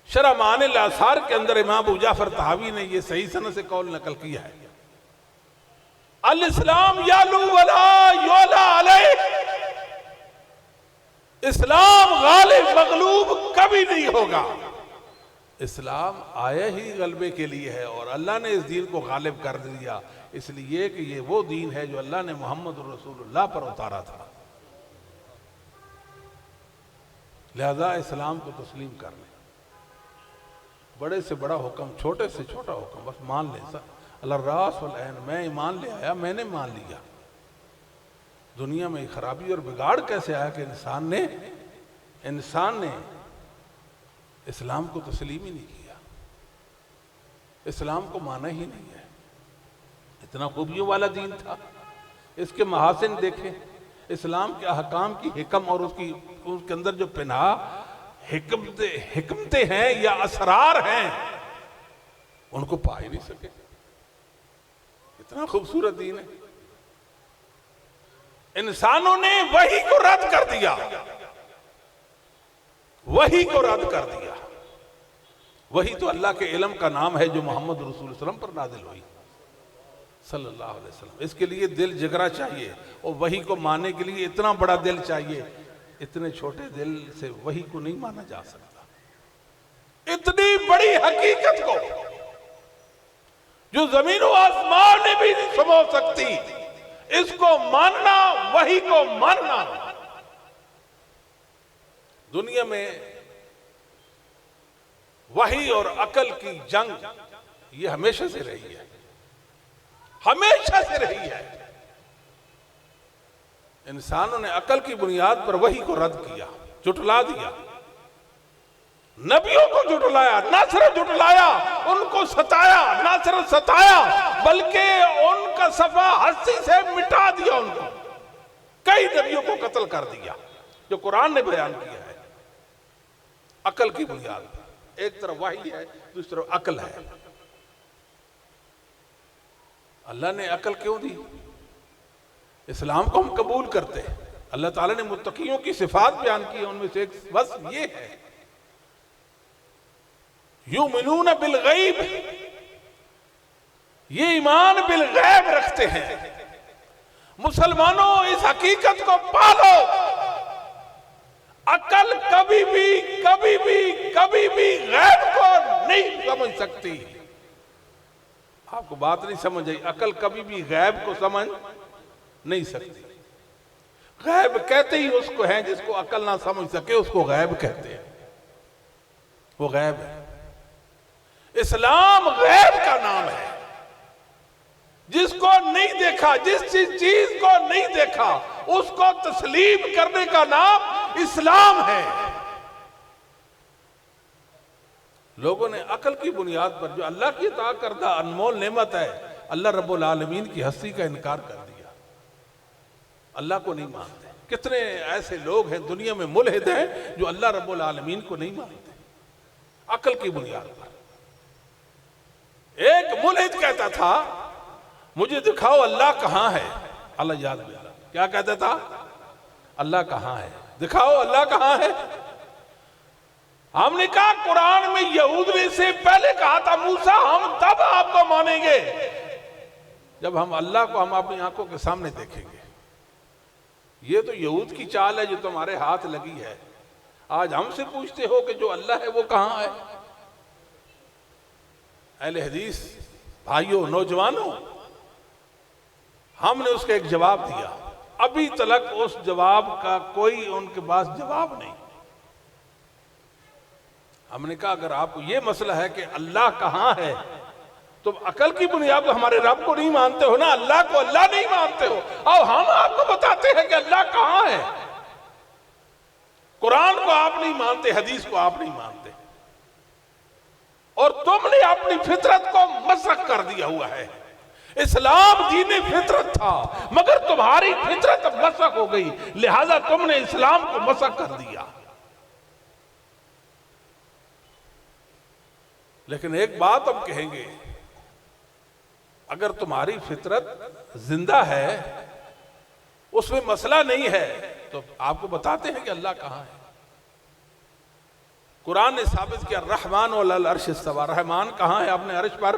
شرح معانی الآثار کے اندر امام ابو جعفر طحاوی نے یہ صحیح سند سے قول نقل کیا ہے. الاسلام یعلو ولا یعلا علیہ، اسلام غالب مغلوب کبھی نہیں ہوگا. اسلام آیا ہی غلبے کے لیے ہے، اور اللہ نے اس دین کو غالب کر دیا اس لیے کہ یہ وہ دین ہے جو اللہ نے محمد رسول اللہ پر اتارا تھا. لہذا اسلام کو تسلیم کر لیں. بڑے سے بڑا حکم، چھوٹے سے چھوٹا حکم، بس مان لیں. سر اللہ الراس والعین، میں ایمان لے آیا، میں نے مان لیا. دنیا میں خرابی اور بگاڑ کیسے آیا کہ انسان نے اسلام کو تسلیم ہی نہیں کیا، اسلام کو مانا ہی نہیں ہے. اتنا خوبیوں والا دین تھا. اس کے محاسن دیکھیں، اسلام کے احکام کی حکم اور اس کے اندر جو پناہ حکمتیں ہیں یا اسرار ہیں، ان کو پا ہی نہیں سکے. اتنا خوبصورت دین ہے. انسانوں نے وحی کو رد کر دیا، وحی کو رد کر دیا. وحی تو اللہ کے علم کا نام ہے جو محمد رسول اللہ صلی اللہ علیہ وسلم پر نازل ہوئی صلی اللہ علیہ وسلم. اس کے لیے دل جگرا چاہیے، اور وحی کو ماننے کے لیے اتنا بڑا دل چاہیے. اتنے چھوٹے دل سے وحی کو نہیں مانا جا سکتا. اتنی بڑی حقیقت کو جو زمین و آسمان نے بھی نہیں سمجھ سکتی، اس کو ماننا، وحی کو ماننا. دنیا میں وحی اور عقل کی جنگ یہ ہمیشہ سے رہی ہے، ہمیشہ سے رہی ہے. انسانوں نے عقل کی بنیاد پر وحی کو رد کیا، جھٹلا دیا. نبیوں کو جھٹلایا، نہ صرف جھٹلایا، ان کو ستایا. نہ صرف ستایا بلکہ ان کا صفحہ ہستی سے مٹا دیا. ان کو کئی نبیوں کو قتل کر دیا، جو قرآن نے بیان کیا ہے. عقل کی بنیاد پر. ایک طرف وحی ہے، دوسری طرف عقل ہے. اللہ نے عقل کیوں دی؟ اسلام کو ہم قبول کرتے ہیں. اللہ تعالیٰ نے متقیوں کی صفات بیان کی، ان میں سے ایک وصف یہ ہے، یؤمنون بالغیب، یہ ایمان بالغیب رکھتے ہیں. مسلمانوں اس حقیقت کو پالو، عقل کبھی بھی غیب کو نہیں سمجھ سکتی. آپ کو بات نہیں سمجھ آئی؟ عقل کبھی بھی غیب کو سمجھ نہیں سکتی. غیب کہتے ہی اس کو ہیں جس کو عقل نہ سمجھ سکے، اس کو غیب کہتے ہیں. وہ غیب ہے. اسلام غیب کا نام ہے. جس کو نہیں دیکھا، جس چیز کو نہیں دیکھا، اس کو تسلیم کرنے کا نام اسلام ہے. لوگوں نے عقل کی بنیاد پر جو اللہ کی عطا کردہ انمول نعمت ہے، اللہ رب العالمین کی ہستی کا انکار کر دیا. اللہ کو نہیں مانتے. کتنے ایسے لوگ ہیں دنیا میں ملحد ہیں جو اللہ رب العالمین کو نہیں مانتے عقل کی بنیاد پر. ایک ملحد کہتا تھا مجھے دکھاؤ اللہ کہاں ہے. اللہ یاد باللہ کیا کہتا تھا؟ اللہ کہاں ہے، دکھاؤ اللہ کہاں ہے. ہم نے کہا قرآن میں یہود نے سے پہلے کہا تھا موسیٰ ہم تب آپ کو مانیں گے جب ہم اللہ کو ہم اپنی آنکھوں کے سامنے دیکھیں گے. یہ تو یہود کی چال ہے جو تمہارے ہاتھ لگی ہے. آج ہم سے پوچھتے ہو کہ جو اللہ ہے وہ کہاں ہے. اہل حدیث بھائیوں، نوجوانوں، ہم نے اس کا ایک جواب دیا. ابھی تلک اس جواب کا کوئی ان کے پاس جواب نہیں. ہم نے کہا اگر آپ کو یہ مسئلہ ہے کہ اللہ کہاں ہے تم عقل کی بنیاد پر ہمارے رب کو نہیں مانتے ہو نا، اللہ کو اللہ نہیں مانتے ہو، اور ہم آپ کو بتاتے ہیں کہ اللہ کہاں ہے۔ قرآن کو آپ نہیں مانتے، حدیث کو آپ نہیں مانتے، اور تم نے اپنی فطرت کو مسخ کر دیا ہوا ہے۔ اسلام دین فطرت تھا، مگر تمہاری فطرت مسخ ہو گئی، لہذا تم نے اسلام کو مسخ کر دیا۔ لیکن ایک بات ہم کہیں گے، اگر تمہاری فطرت زندہ ہے، اس میں مسئلہ نہیں ہے، تو آپ کو بتاتے ہیں کہ اللہ کہاں ہے۔ قرآن نے ثابت کیا الرحمن علی العرش استوی، رحمان کہاں ہے؟ اپنے عرش پر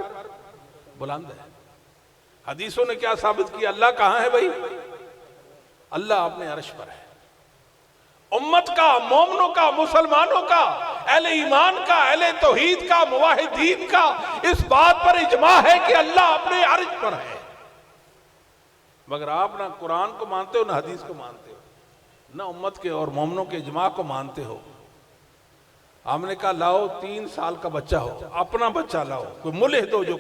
بلند ہے۔ حدیثوں نے کیا ثابت کیا؟ اللہ کہاں ہے بھائی؟ اللہ اپنے عرش پر ہے۔ امت کا، مومنوں کا، مسلمانوں کا، اہل ایمان کا، اہل توحید کا، موحدین کا اس بات پر اجماع ہے کہ اللہ اپنے عرش پر ہے، مگر آپ نہ قرآن کو مانتے ہو، نہ حدیث کو مانتے ہو، نہ امت کے اور مومنوں کے اجماع کو مانتے ہو۔ ہم نے کہا لاؤ 3 سال کا بچہ ہو، اپنا بچہ لاؤ، کوئی ملحد ہو جو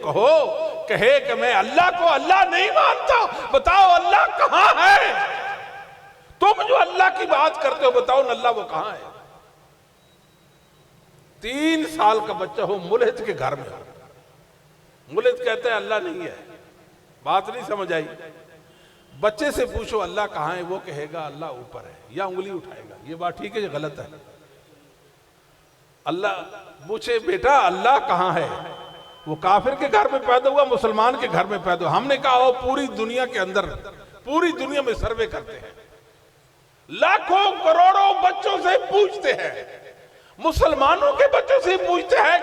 کہے کہ میں اللہ کو اللہ نہیں مانتا، بتاؤ اللہ کہاں ہے؟ تم جو اللہ کی بات کرتے ہو بتاؤ نا اللہ وہ کہاں ہے؟ 3 سال کا بچہ ہو، ملحد کے گھر میں ہو، ملحد کہتے ہیں اللہ نہیں ہے، بات نہیں سمجھ آئی؟ بچے سے پوچھو اللہ کہاں ہے، وہ کہے گا اللہ اوپر ہے، یا انگلی اٹھائے گا، یہ بات ٹھیک ہے یا غلط ہے؟ اللہ پوچھے بیٹا اللہ کہاں ہے، وہ کافر کے گھر میں پیدا ہوا، مسلمان کے گھر میں پیدا ہوا۔ ہم نے کہا وہ پوری دنیا کے اندر، پوری دنیا میں سروے کرتے ہیں، لاکھوں کروڑوں بچوں سے پوچھتے ہیں، مسلمانوں کے بچوں سے پوچھتے ہیں،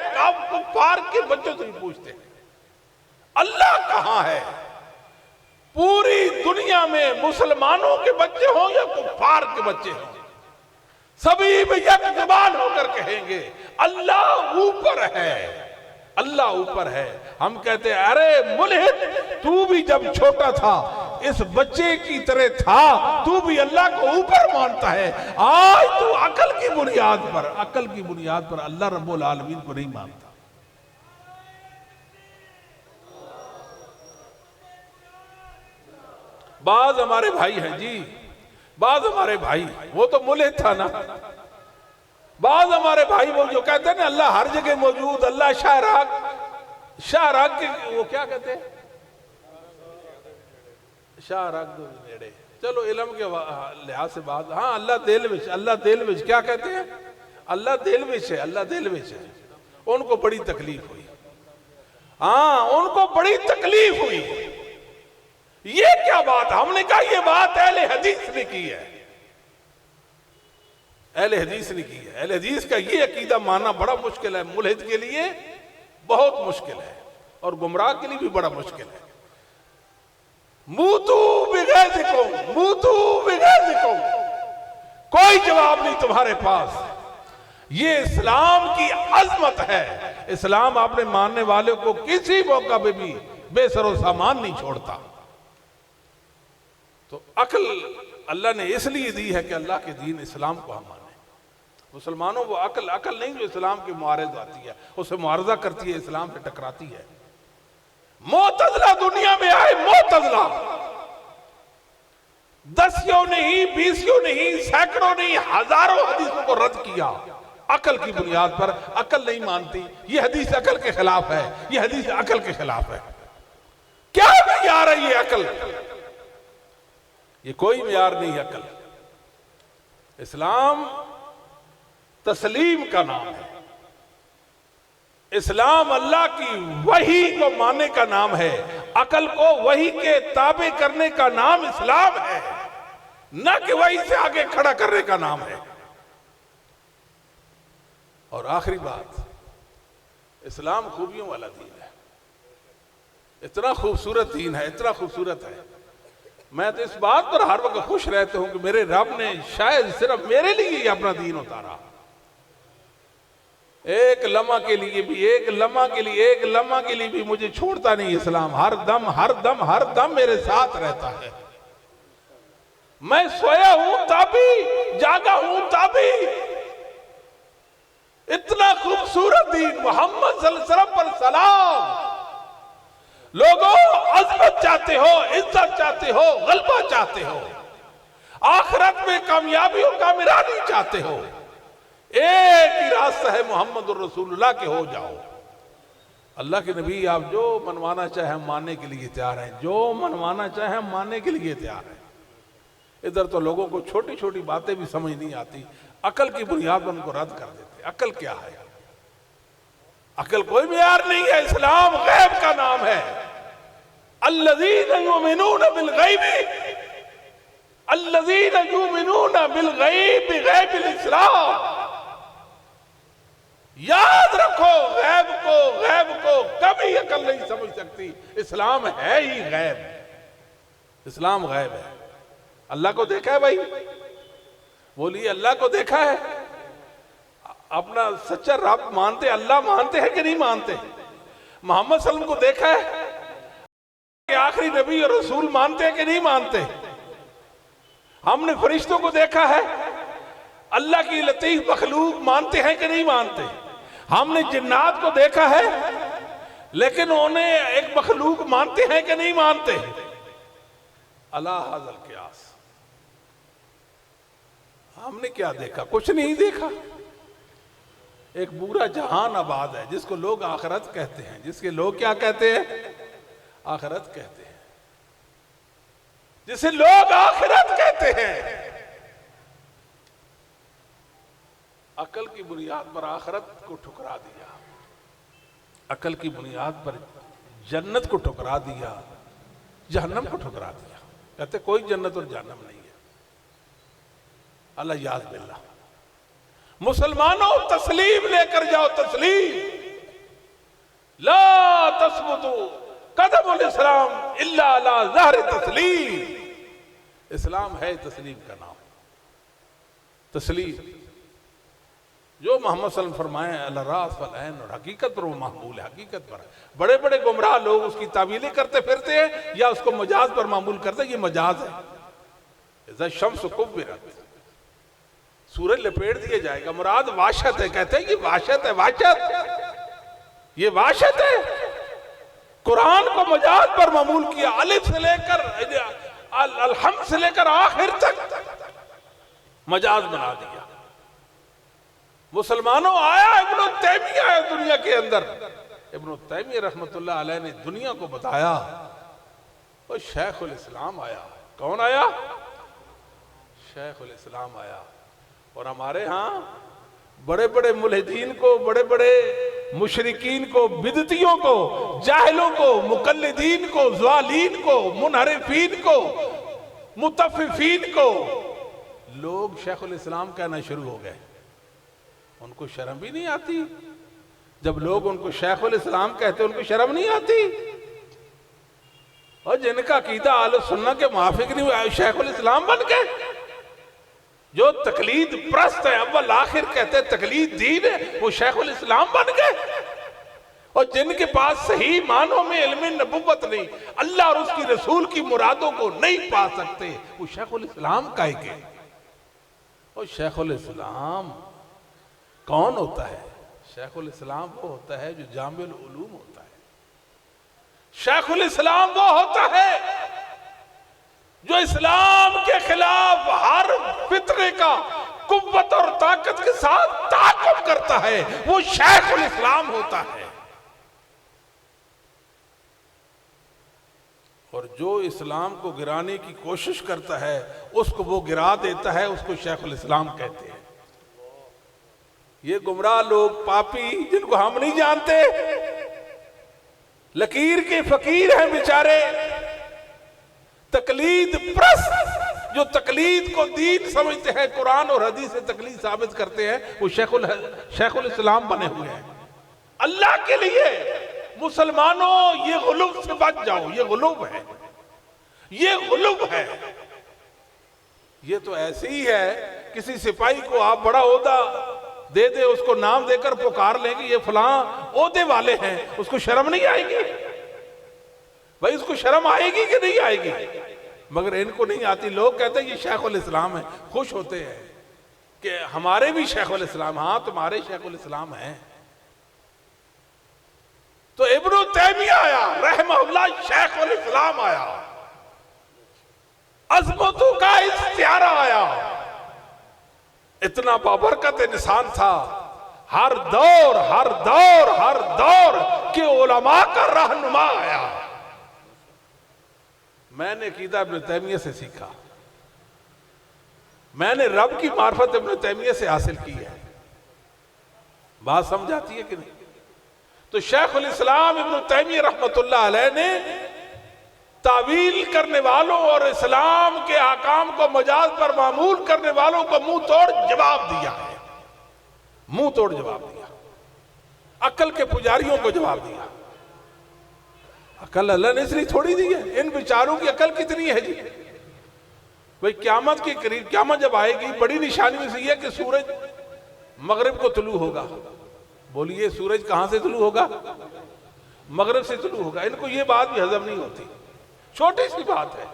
کفار کے بچوں سے پوچھتے ہیں اللہ کہاں ہے۔ پوری دنیا میں مسلمانوں کے بچے ہوں یا کفار کے بچے ہوں، سبھی میں یک زبان ہو کر کہیں گے اللہ اوپر ہے، اللہ اوپر ہے۔ ہم کہتے ہیں ارے ملحد، تو بھی جب چھوٹا تھا اس بچے کی طرح تھا، تو بھی اللہ کو اوپر مانتا ہے، آج تو عقل کی بنیاد پر اللہ رب العالمین کو نہیں مانتا۔ بعض ہمارے بھائی ہیں جی، بعض ہمارے بھائی، وہ تو ملحد تھا نا، بعض ہمارے بھائی وہ جو کہتے ہیں نا اللہ ہر جگہ موجود، اللہ شاہ راگ کے وہ کیا کہتے ہیں، شاہ راگ دو نیڑے، چلو علم کے لحاظ سے بات، ہاں اللہ دل وچ کیا کہتے ہیں، اللہ دل وچ ہے۔ ان کو بڑی تکلیف ہوئی، ہاں ان کو بڑی تکلیف ہوئی، یہ کیا بات؟ ہم نے کہا یہ بات اہل حدیث نے کی ہے، اہل حدیث کا یہ عقیدہ ماننا بڑا مشکل ہے، ملحد کے لیے بہت مشکل ہے، اور گمراہ کے لیے بھی بڑا مشکل ہے۔ موتو بغیظکم، کوئی جواب نہیں تمہارے پاس، یہ اسلام کی عظمت ہے۔ اسلام اپنے ماننے والے کو کسی موقع پہ بھی بے سر و سامان نہیں چھوڑتا۔ تو عقل اللہ نے اس لیے دی ہے کہ اللہ کے دین اسلام کو ہم مانیں۔ مسلمانوں وہ عقل نہیں جو اسلام کے معارض آتی ہے، اسے معارضہ کرتی ہے، اسلام سے ٹکراتی ہے۔ معتزلہ دنیا میں آئے، معتزلہ 10 نہیں، 20 نہیں، سینکڑوں نہیں، ہزاروں حدیثوں کو رد کیا عقل کی بنیاد پر۔ عقل نہیں مانتی، یہ حدیث عقل کے خلاف ہے، یہ حدیث عقل کے خلاف ہے۔ کیا معیار ہے یہ عقل؟ یہ کوئی معیار نہیں ہے عقل۔ اسلام تسلیم کا نام ہے، اسلام اللہ کی وحی کو ماننے کا نام ہے، عقل کو وحی کے تابع کرنے کا نام اسلام ہے، نہ کہ وحی سے آگے کھڑا کرنے کا نام ہے۔ اور آخری بات، اسلام خوبیوں والا دین ہے، اتنا خوبصورت دین ہے، اتنا خوبصورت ہے۔ میں تو اس بات پر ہر وقت خوش رہتا ہوں کہ میرے رب نے شاید صرف میرے لیے ہی اپنا دین اتارا، ایک لمحہ کے لیے بھی مجھے چھوڑتا نہیں اسلام، ہر دم میرے ساتھ رہتا ہے۔ میں سویا ہوں تابی، جاگا ہوں تابی۔ اتنا خوبصورت دین، محمد صلی اللہ علیہ وسلم پر سلام، لوگوں عظمت چاہتے ہو، عزت چاہتے ہو، غلبہ چاہتے ہو، آخرت میں کامیابی اور کامیرانی چاہتے ہو، ایک ہی راستہ ہے محمد الرسول اللہ کے ہو جاؤ۔ اللہ کے نبی آپ جو منوانا چاہیں ہم ماننے کے لیے تیار ہیں، جو منوانا چاہیں ہم ماننے کے لیے تیار ہیں۔ ادھر تو لوگوں کو چھوٹی چھوٹی باتیں بھی سمجھ نہیں آتی، عقل کی بنیاد پر ان کو رد کر دیتے۔ عقل کیا ہے؟ عقل کوئی معیار نہیں ہے، اسلام غیب کا نام ہے۔ الذین یؤمنون بالغیب، الذین یؤمنون بالغیب، غیب الاسلام۔ یاد رکھو غیب کو کبھی عقل نہیں سمجھ سکتی۔ اسلام ہے ہی غیب، اسلام غیب ہے۔ اللہ کو دیکھا ہے بھائی؟ بولیے اللہ کو دیکھا ہے؟ اپنا سچا رب مانتے، اللہ مانتے ہیں کہ نہیں مانتے؟ محمد صلی اللہ علیہ وسلم کو دیکھا ہے کہ آخری نبی اور رسول مانتے ہیں کہ نہیں مانتے؟ ہم نے فرشتوں کو دیکھا ہے، اللہ کی لطیف مخلوق مانتے ہیں کہ نہیں مانتے؟ ہم نے جنات کو دیکھا ہے لیکن انہیں ایک مخلوق مانتے ہیں کہ نہیں مانتے؟ اللہ ھذا القیاس۔ ہم نے کیا دیکھا؟ کچھ نہیں دیکھا۔ ایک پورا جہان آباد ہے جس کو لوگ آخرت کہتے ہیں، جس کے لوگ کیا کہتے ہیں؟ آخرت کہتے ہیں، جسے لوگ آخرت کہتے ہیں۔ عقل کی بنیاد پر آخرت کو ٹھکرا دیا، عقل کی بنیاد پر جنت کو ٹھکرا دیا، جہنم کو ٹھکرا دیا۔ کہتے کوئی جنت اور جہنم نہیں ہے۔ اللہ یاذ باللہ۔ مسلمانوں تسلیم لے کر جاؤ، تسلیم۔ لا تثبتوا قدم الاسلام الا علی ظہر تسلیم۔ اسلام ہے تسلیم کا نام، تسلیم۔ جو محمد صلی اللہ علیہ وسلم فرمائے اللہ راس والعین، اور حقیقت پر وہ معمول ہے، حقیقت پر۔ بڑے بڑے گمراہ لوگ اس کی تعویلیں کرتے پھرتے ہیں یا اس کو مجاز پر معمول کرتے ہیں، یہ مجاز ہے۔ اذا الشمس کورت، سورج لپیٹ دیا جائے گا، مراد وحشت ہے۔ کہتے ہیں یہ وحشت ہے، وحشت، یہ وحشت ہے۔ قرآن کو مجاز پر معمول کیا، الف سے لے کر الحمد سے لے کر آخر تک مجاز بنا دیا۔ مسلمانوں آیا ابن تیمیہ ہے دنیا کے اندر، ابن تیمیہ رحمت اللہ علیہ نے دنیا کو بتایا، اور شیخ الاسلام آیا۔ کون آیا؟ شیخ الاسلام آیا۔ اور ہمارے ہاں بڑے بڑے ملحدین کو، بڑے بڑے مشرکین کو، بدعتیوں کو، جاہلوں کو، مقلدین کو، ضالین کو، منحرفین کو، متففین کو لوگ شیخ الاسلام کہنا شروع ہو گئے۔ ان کو شرم بھی نہیں آتی؟ جب لوگ ان کو شیخ الاسلام کہتے ان کو شرم نہیں آتی؟ اور جن کا عقیدہ اہل سنت کے موافق نہیں ہوئے شیخ الاسلام بن گئے۔ جو تقلید پرست ہے، اول آخر کہتے ہیں تقلید دین ہے، وہ شیخ الاسلام بن گئے۔ اور جن کے پاس صحیح معنوں میں علم نبوت نہیں، اللہ اور اس کی رسول کی مرادوں کو نہیں پا سکتے، وہ شیخ الاسلام کہے گئے۔ اور شیخ الاسلام کون ہوتا ہے؟ شیخ الاسلام وہ ہوتا ہے جو جامع العلوم ہوتا ہے۔ شیخ الاسلام وہ ہوتا ہے جو اسلام کے خلاف ہر فتنے کا قوت اور طاقت کے ساتھ تعاقب کرتا ہے، وہ شیخ الاسلام ہوتا ہے۔ اور جو اسلام کو گرانے کی کوشش کرتا ہے اس کو وہ گرا دیتا ہے، اس کو شیخ الاسلام کہتے ہیں۔ یہ گمراہ لوگ، پاپی جن کو ہم نہیں جانتے، لکیر کے فقیر ہیں بیچارے، تقلید پرست جو تقلید کو دین سمجھتے ہیں، قرآن اور حدیث سے تقلید ثابت کرتے ہیں، وہ شیخ الاسلام بنے ہوئے ہیں۔ اللہ کے لیے مسلمانوں یہ غلو سے بچ جاؤ، یہ غلو ہے، یہ غلو ہے۔ یہ تو ایسے ہی ہے، کسی سپاہی کو آپ بڑا عہدہ دے دے، اس کو نام دے کر پکار لیں گے یہ فلاں عہدے والے ہیں، اس کو شرم نہیں آئے گی؟ بھائی اس کو شرم آئے گی کہ نہیں آئے گی؟ مگر ان کو نہیں آتی۔ لوگ کہتے ہیں یہ شیخ الاسلام ہے، خوش ہوتے ہیں کہ ہمارے بھی شیخ الاسلام، ہاں تمہارے شیخ الاسلام ہیں۔ تو ابن تیمیہ آیا رحمہ اللہ، شیخ الاسلام آیا، عظمتوں کا استعارہ آیا، اتنا بابرکت انسان تھا، ہر دور کے علماء کا رہنما آیا۔ میں نے عقیدہ ابن تیمیہ سے سیکھا، میں نے رب کی معرفت ابن تیمیہ سے حاصل کی ہے۔ بات سمجھ آتی ہے کہ نہیں؟ تو شیخ الاسلام ابن تیمیہ رحمت اللہ علیہ نے تعویل کرنے والوں اور اسلام کے احکام کو مجاز پر معمول کرنے والوں کو منہ توڑ جواب دیا ہے، منہ توڑ جواب دیا، عقل کے پجاریوں کو جواب دیا۔ عقل اللہ نے اس لیے تھوڑی دی ہے، ان بیچاروں کی عقل کتنی ہے جی؟ بھئی قیامت کے قریب، قیامت جب آئے گی، بڑی نشانی میں سے یہ کہ سورج مغرب کو طلوع ہوگا۔ بولیے سورج کہاں سے طلوع ہوگا؟ مغرب سے طلوع ہوگا۔ ان کو یہ بات بھی ہضم نہیں ہوتی، چھوٹی سی بات ہے۔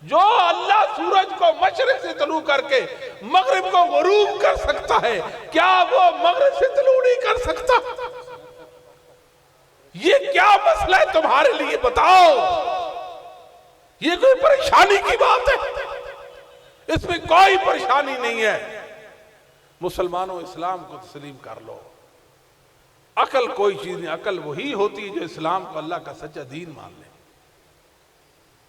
جو اللہ سورج کو مشرق سے طلوع کر کے مغرب کو غروب کر سکتا ہے، کیا وہ مغرب سے طلوع نہیں کر سکتا؟ یہ کیا مسئلہ ہے تمہارے لیے؟ بتاؤ، یہ کوئی پریشانی کی بات ہے؟ اس میں کوئی پریشانی نہیں ہے۔ مسلمانوں اسلام کو تسلیم کر لو۔ عقل کوئی چیز نہیں، عقل وہی ہوتی ہے جو اسلام کو اللہ کا سچا دین مان لے،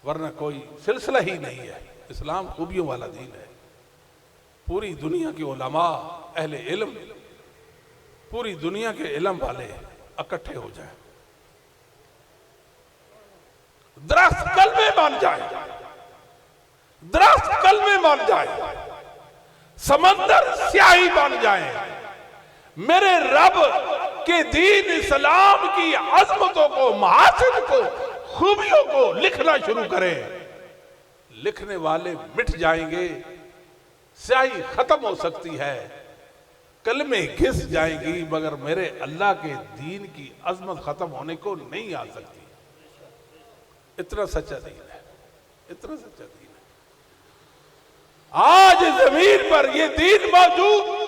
ورنہ کوئی سلسلہ ہی نہیں ہے۔ اسلام خوبیوں والا دین ہے۔ پوری دنیا کے علماء، اہل علم، پوری دنیا کے علم والے اکٹھے ہو جائیں، درست کلمے مان جائیں، درست کلمے مان جائیں، سمندر سیاہی بن جائیں، میرے رب کے دین اسلام کی عظمتوں کو، محاسن کو، خوبیوں کو لکھنا شروع کریں، لکھنے والے مٹ جائیں گے، سیاہی ختم ہو سکتی ہے، کلمے گھس جائیں گی، مگر میرے اللہ کے دین کی عظمت ختم ہونے کو نہیں آ سکتی۔ اتنا سچا دین ہے، اتنا سچا دین ہے۔ آج زمین پر یہ دین موجود،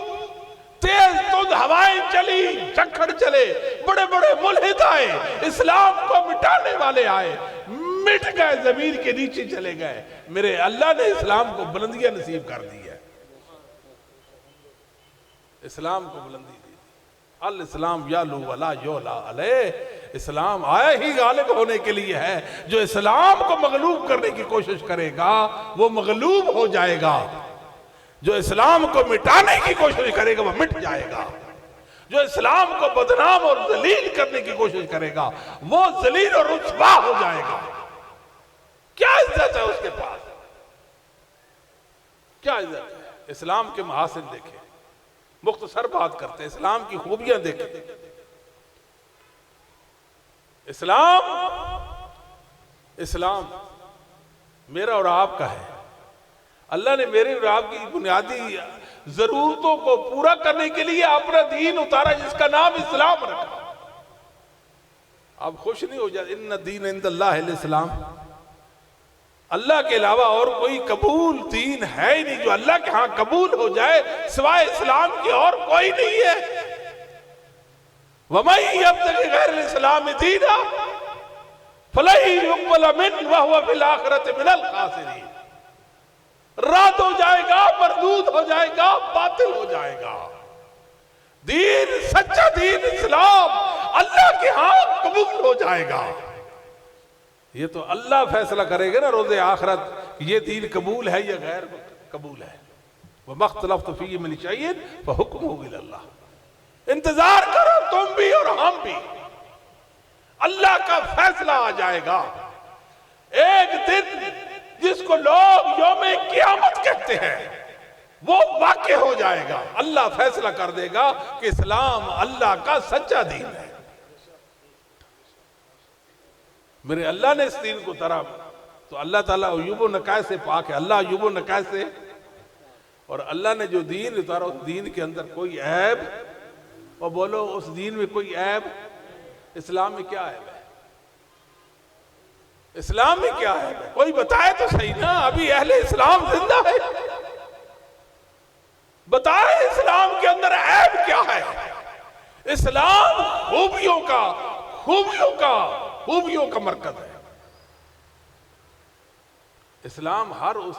تیز تند ہوائیں چلی، جھکڑ چلے، بڑے بڑے ملحد آئے، اسلام کو مٹانے والے آئے، مٹ گئے، زمین کے نیچے چلے گئے، میرے اللہ نے اسلام کو بلندیاں نصیب کر دی ہے، اسلام کو بلندی دی۔ الاسلام یعلو ولا یعلی علیہ، اسلام آیا ہی غالب ہونے کے لیے ہے۔ جو اسلام کو مغلوب کرنے کی کوشش کرے گا وہ مغلوب ہو جائے گا، جو اسلام کو مٹانے کی کوشش کرے گا وہ مٹ جائے گا، جو اسلام کو بدنام اور ذلیل کرنے کی کوشش کرے گا وہ ذلیل اور رسوا ہو جائے گا۔ کیا عزت ہے اس کے پاس؟ کیا عزت ہے؟ اسلام کے محاسن دیکھیں، مختصر بات کرتے ہیں، اسلام کی خوبیاں دیکھیں۔ اسلام میرا اور آپ کا ہے۔ اللہ نے میرے اور آپ کی بنیادی ضرورتوں کو پورا کرنے کے لیے اپنا دین اتارا جس کا نام اسلام رکھا۔ آپ خوش نہیں ہو جاتے؟ ان الدین عند اللہ الاسلام، اللہ کے علاوہ اور کوئی قبول دین ہے ہی نہیں جو اللہ کے ہاں قبول ہو جائے سوائے اسلام کی اور کوئی نہیں ہے۔ وَمَن يَبْتَغِ غَيْرَ الْإِسْلَامِ دِينًا فَلَن يُقْبَلَ مِنْهُ وَهُوَ فِي الْآخِرَةِ مِنَ الْخَاسِرِينَ، رد ہو جائے گا، مردود ہو جائے گا، باطل ہو جائے گا۔ دین، سچا دین اسلام اللہ کے ہاں قبول ہو جائے گا۔ یہ تو اللہ فیصلہ کرے گا نا روز آخرت، یہ دین قبول ہے یا غیر قبول ہے۔ وَمَا اخْتَلَفْتُمْ فِيهِ مِنْ شَيْءٍ فَحُكْمُهُ إِلَى اللَّهِ۔ انتظار کرو تم بھی اور ہم بھی، اللہ کا فیصلہ آ جائے گا۔ ایک دن جس کو لوگ یوم قیامت کہتے ہیں وہ واقع ہو جائے گا، اللہ فیصلہ کر دے گا کہ اسلام اللہ کا سچا دین ہے۔ میرے اللہ نے اس دین کو اتارا، تو اللہ تعالیٰ عیوب و نقائص سے پاک ہے، اللہ عیوب و نقائص سے، اور اللہ نے جو دین اتارا اس دین کے اندر کوئی عیب، اور بولو اس دین میں کوئی عیب، اسلام میں کیا عیب ہے؟ اسلام میں کیا عیب ہے؟ کوئی بتائے تو صحیح نا، ابھی اہل اسلام زندہ ہے، بتائے اسلام کے اندر عیب کیا ہے؟ اسلام خوبیوں کا، خوبیوں کا مرکز ہے۔ اسلام ہر اس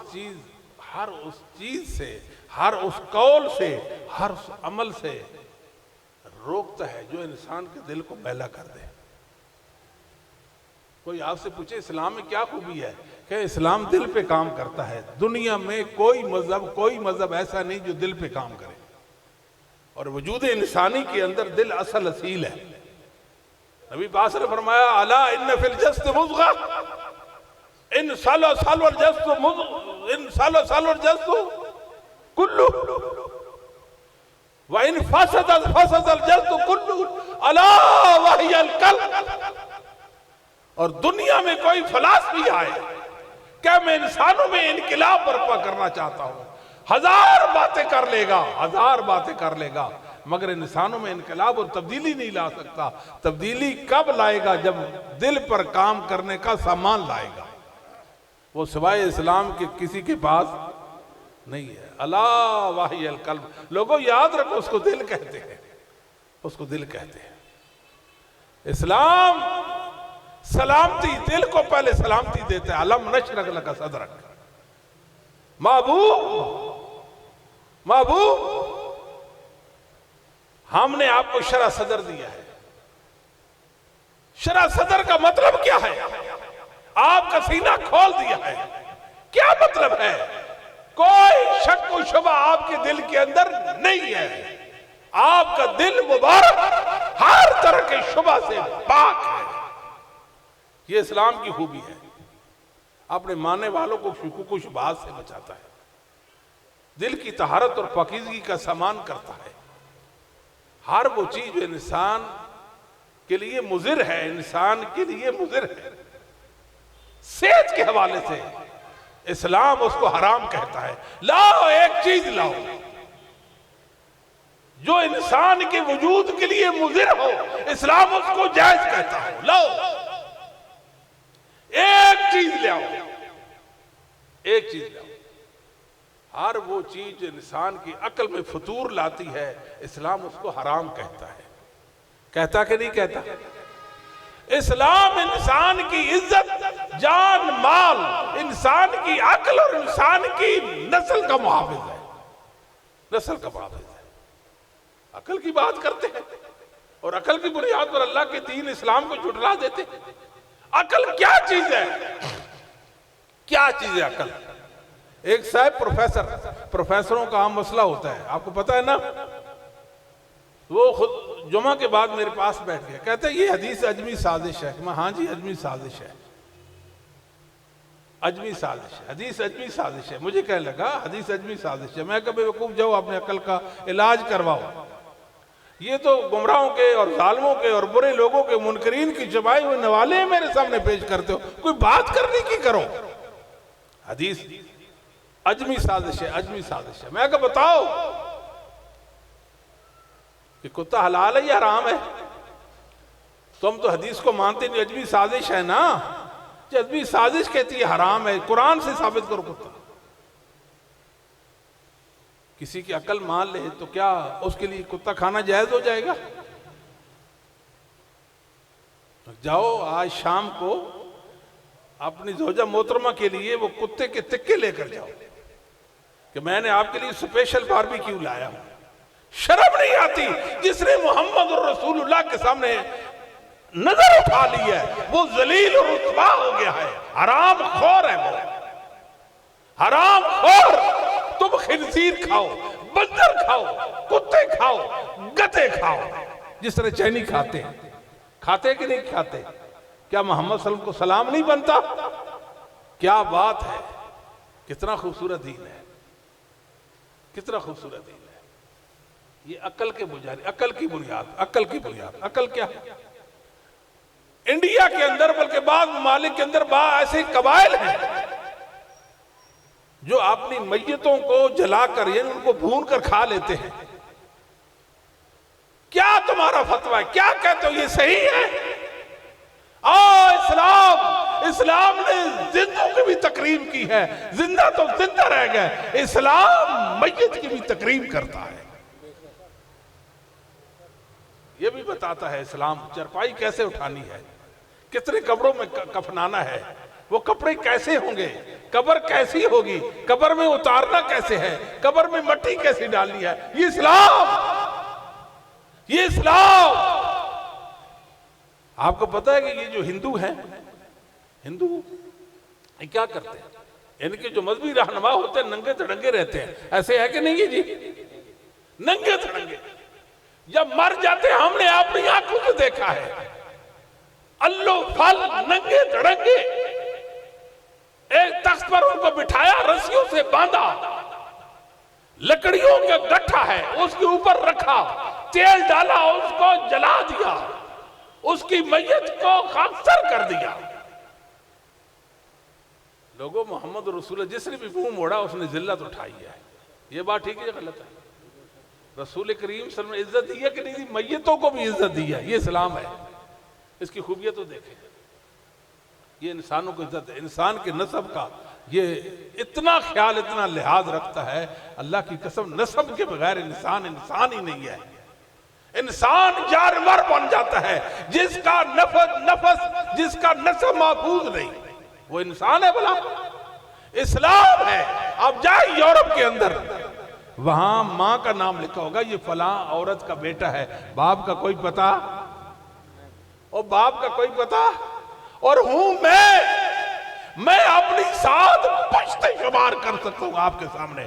چیز سے، ہر اس قول سے، ہر اس عمل سے روکتا ہے جو انسان کے دل کو میلا کر دے۔ کوئی آپ سے پوچھے اسلام میں کیا خوبی ہے، کہ اسلام دل پہ کام کرتا ہے۔ دنیا میں کوئی مذہب ایسا نہیں جو دل پہ کام کرے، اور وجود انسانی کے اندر دل اصل اصیل ہے۔ نبی پاک نے فرمایا الا ان فی الجسد مضغہ ان صلى الجسد كله وان فسد الجسد كله الا وهي القلب۔ اور دنیا میں کوئی فلسفی آئے کہ میں انسانوں میں انقلاب برپا کرنا چاہتا ہوں، ہزار باتیں کر لے گا مگر انسانوں میں انقلاب اور تبدیلی نہیں لا سکتا۔ تبدیلی کب لائے گا؟ جب دل پر کام کرنے کا سامان لائے گا، وہ سوائے اسلام کے کسی کے پاس نہیں ہے۔ الا وحی القلب، لوگوں یاد رکھو، اس کو دل کہتے ہیں۔ اسلام سلامتی، دل کو پہلے سلامتی دیتا ہے۔ علم نشرح لک صدرک، محبوب ہم نے آپ کو شرح صدر دیا ہے۔ شرح صدر کا مطلب کیا ہے؟ آپ کا سینہ کھول دیا ہے۔ کیا مطلب ہے؟ کوئی شک و شبہ آپ کے دل کے اندر نہیں ہے۔ آپ کا دل مبارک ہر طرح کے شبہ سے پاک ہے۔ یہ اسلام کی خوبی ہے، اپنے ماننے والوں کو شکوک و شبہات سے بچاتا ہے، دل کی طہارت اور پاکیزگی کا سامان کرتا ہے۔ ہر وہ چیز جو انسان کے لیے مضر ہے، صحت کے حوالے سے اسلام اس کو حرام کہتا ہے۔ لاؤ ایک چیز لاؤ جو انسان کے وجود کے لیے مضر ہو، اسلام اس کو جائز کہتا ہے۔ لاؤ ایک چیز لاؤ۔ ہر وہ چیز جو انسان کی عقل میں فطور لاتی ہے، اسلام اس کو حرام کہتا ہے۔ کہتا کہ نہیں کہتا؟ اسلام انسان کی عزت، جان، مال، انسان کی عقل اور انسان کی نسل کا محافظ ہے۔ عقل کی بات کرتے ہیں اور عقل کی بنیاد پر اللہ کے دین اسلام کو جھٹلا دیتے ہیں۔ عقل کیا چیز ہے؟ عقل؟ ایک صاحب پروفیسروں کا عام مسئلہ ہوتا ہے، آپ کو پتہ ہے نا، وہ خود جمعہ کے بعد میرے پاس بیٹھ گیا، کہتے ہیں یہ حدیث عجمی سازش ہے۔ میں ہاں جی عجمی سازش ہے، حدیث عجمی سازش ہے۔ مجھے کہنے لگا حدیث عجمی سازش ہے۔ میں کہا بے وقوف جاؤ اپنے عقل کا علاج کرواؤ، یہ تو گمراہوں کے اور ظالموں کے اور برے لوگوں کے منکرین کی چبائے ہوئے نوالے میرے سامنے پیش کرتے ہو، کوئی بات کرنے کی کرو۔ حدیث عجمی سازش ہے۔ میں کہا بتاؤ کہ کتا حلال ہے یا حرام ہے؟ تم تو حدیث کو مانتے نہیں، عجمی سازش ہے نا۔ عجمی سازش کہتی ہے حرام ہے، قرآن سے ثابت کرو کتا۔ کسی کی عقل مان لے تو کیا اس کے لیے کتا کھانا جائز ہو جائے گا؟ جاؤ آج شام کو اپنی زوجہ محترمہ کے لیے وہ کتے کے تکے لے کر جاؤ کہ میں نے آپ کے لیے سپیشل باربیکیو لایا ہوں۔ شرم نہیں آتی؟ جس نے محمد رسول اللہ کے سامنے نظر اٹھا لی ہے وہ ذلیل اور رسوا ہو گیا ہے، حرام خور ہے وہ، حرام خور۔ تم خنزیر کھاؤ، بندر کھاؤ، کتے کھاؤ، گدے کھاؤ، جس طرح چینی کھاتے ہیں، کھاتے کہ نہیں کھاتے؟ کیا محمد صلی اللہ علیہ وسلم کو سلام نہیں بنتا؟ کیا بات ہے، کتنا خوبصورت دین ہے، کتنا خوبصورت دین ہے۔ یہ عقل کی بنیاد، عقل کیا ہے؟ انڈیا کے اندر بلکہ بعض ممالک کے اندر ایسے قبائل ہیں جو اپنی میتوں کو جلا کر یعنی ان کو بھون کر کھا لیتے ہیں۔ کیا تمہارا فتویٰ ہے؟ کیا کہتے ہو یہ صحیح ہے؟ اسلام نے زندوں کی بھی تکریم کی ہے، زندہ تو زندہ رہ گئے، اسلام میت کی بھی تکریم کرتا ہے۔ یہ بھی بتاتا ہے اسلام چرپائی کیسے اٹھانی ہے، کتنے کپڑوں میں کفنانا ہے، وہ کپڑے کیسے ہوں گے، قبر کیسی ہوگی، قبر میں اتارنا کیسے ہے، قبر میں مٹی کیسی ڈالنی ہے، یہ اسلام، یہ اسلام۔ آپ کو پتہ ہے کہ یہ جو ہندو ہیں، ہندو یہ کیا کرتے ہیں، ان کے جو مذہبی رہنما ہوتے ہیں ننگے دھڑنگے رہتے ہیں، ایسے ہے کہ نہیں جی، ننگے دھڑنگے، جب مر جاتے ہیں ہم نے اپنی آنکھوں سے دیکھا ہے، الو پھل ننگے دھڑنگے، ایک تخت پر ان کو بٹھایا، رسیوں سے باندھا، لکڑیوں کا گٹھا ہے اس کے اوپر رکھا، تیل ڈالا، اس کو جلا دیا، اس کی میت کو خاکستر کر دیا۔ لوگوں محمد رسول اللہ جس نے بھی منہ موڑا اس نے ذلت اٹھائی ہے، یہ بات ٹھیک ہے یا غلط ہے؟ رسول کریم صلی اللہ علیہ وسلم نے عزت دی ہے کہ نہیں دی؟ میتوں کو بھی عزت دی ہے، یہ اسلام ہے، اس کی خوبیت تو دیکھیں، یہ انسانوں کو عزت ہے، انسان کے نسب کا یہ اتنا خیال اتنا لحاظ رکھتا ہے، اللہ کی قسم نسب کے بغیر انسان ہی نہیں ہے، انسان جانور بن جاتا ہے جس کا نفس جس کا نسب محفوظ نہیں، وہ انسان ہے بلا، اسلام ہے۔ اب جائے یورپ کے اندر، وہاں ماں کا نام لکھا ہوگا یہ فلاں عورت کا بیٹا ہے، باپ کا کوئی پتہ، اور باپ کا کوئی پتہ، اور ہوں میں اپنی سات پشتے شمار کر سکتا ہوں آپ کے سامنے،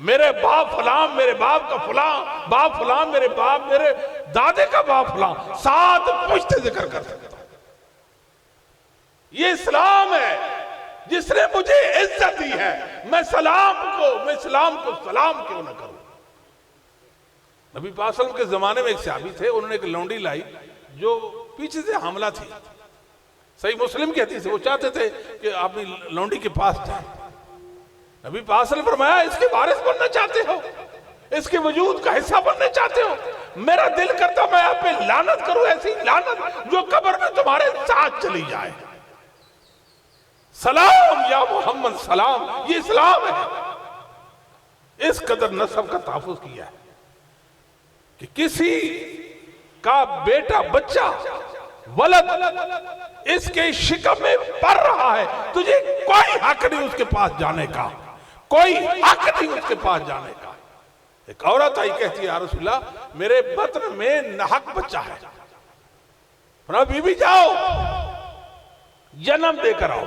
میرے باپ فلاں، میرے باپ کا فلاں باپ فلاں، میرے باپ میرے دادے کا باپ فلاں، 7 پشتے ذکر کر سکتا ہوں۔ یہ اسلام ہے جس نے مجھے عزت دی ہے، میں اسلام کو سلام کیوں نہ کروں۔ نبی پاک صلی اللہ علیہ وسلم کے زمانے میں ایک صحابی تھے، انہوں نے ایک لونڈی لائی جو پیچھے سے حاملہ تھی، صحیح مسلم کی حدیث ہے، وہ چاہتے تھے کہ اپنی لونڈی کے پاس جائیں، نبی پاک صلی اللہ علیہ وسلم نے فرمایا اس کے وارث بننا چاہتے ہو، اس کے وجود کا حصہ بننا چاہتے ہو، میرا دل کرتا میں آپ پہ لعنت کروں، ایسی لعنت جو قبر میں تمہارے ساتھ چلی جائے۔ سلام یا محمد سلام، یہ اسلام ہے۔ اس قدر نسب کا تحفظ کیا ہے کہ کسی کا بیٹا بچہ ولد اس کے شکم میں پڑ رہا ہے، تجھے کوئی حق نہیں اس کے پاس جانے کا، کوئی حق نہیں اس کے پاس جانے کا۔ ایک عورت آئی کہتی ہے یا رسول اللہ میرے بطن میں ناحق بچہ ہے، فرمایا بی بی جاؤ جنم دے کر آؤ۔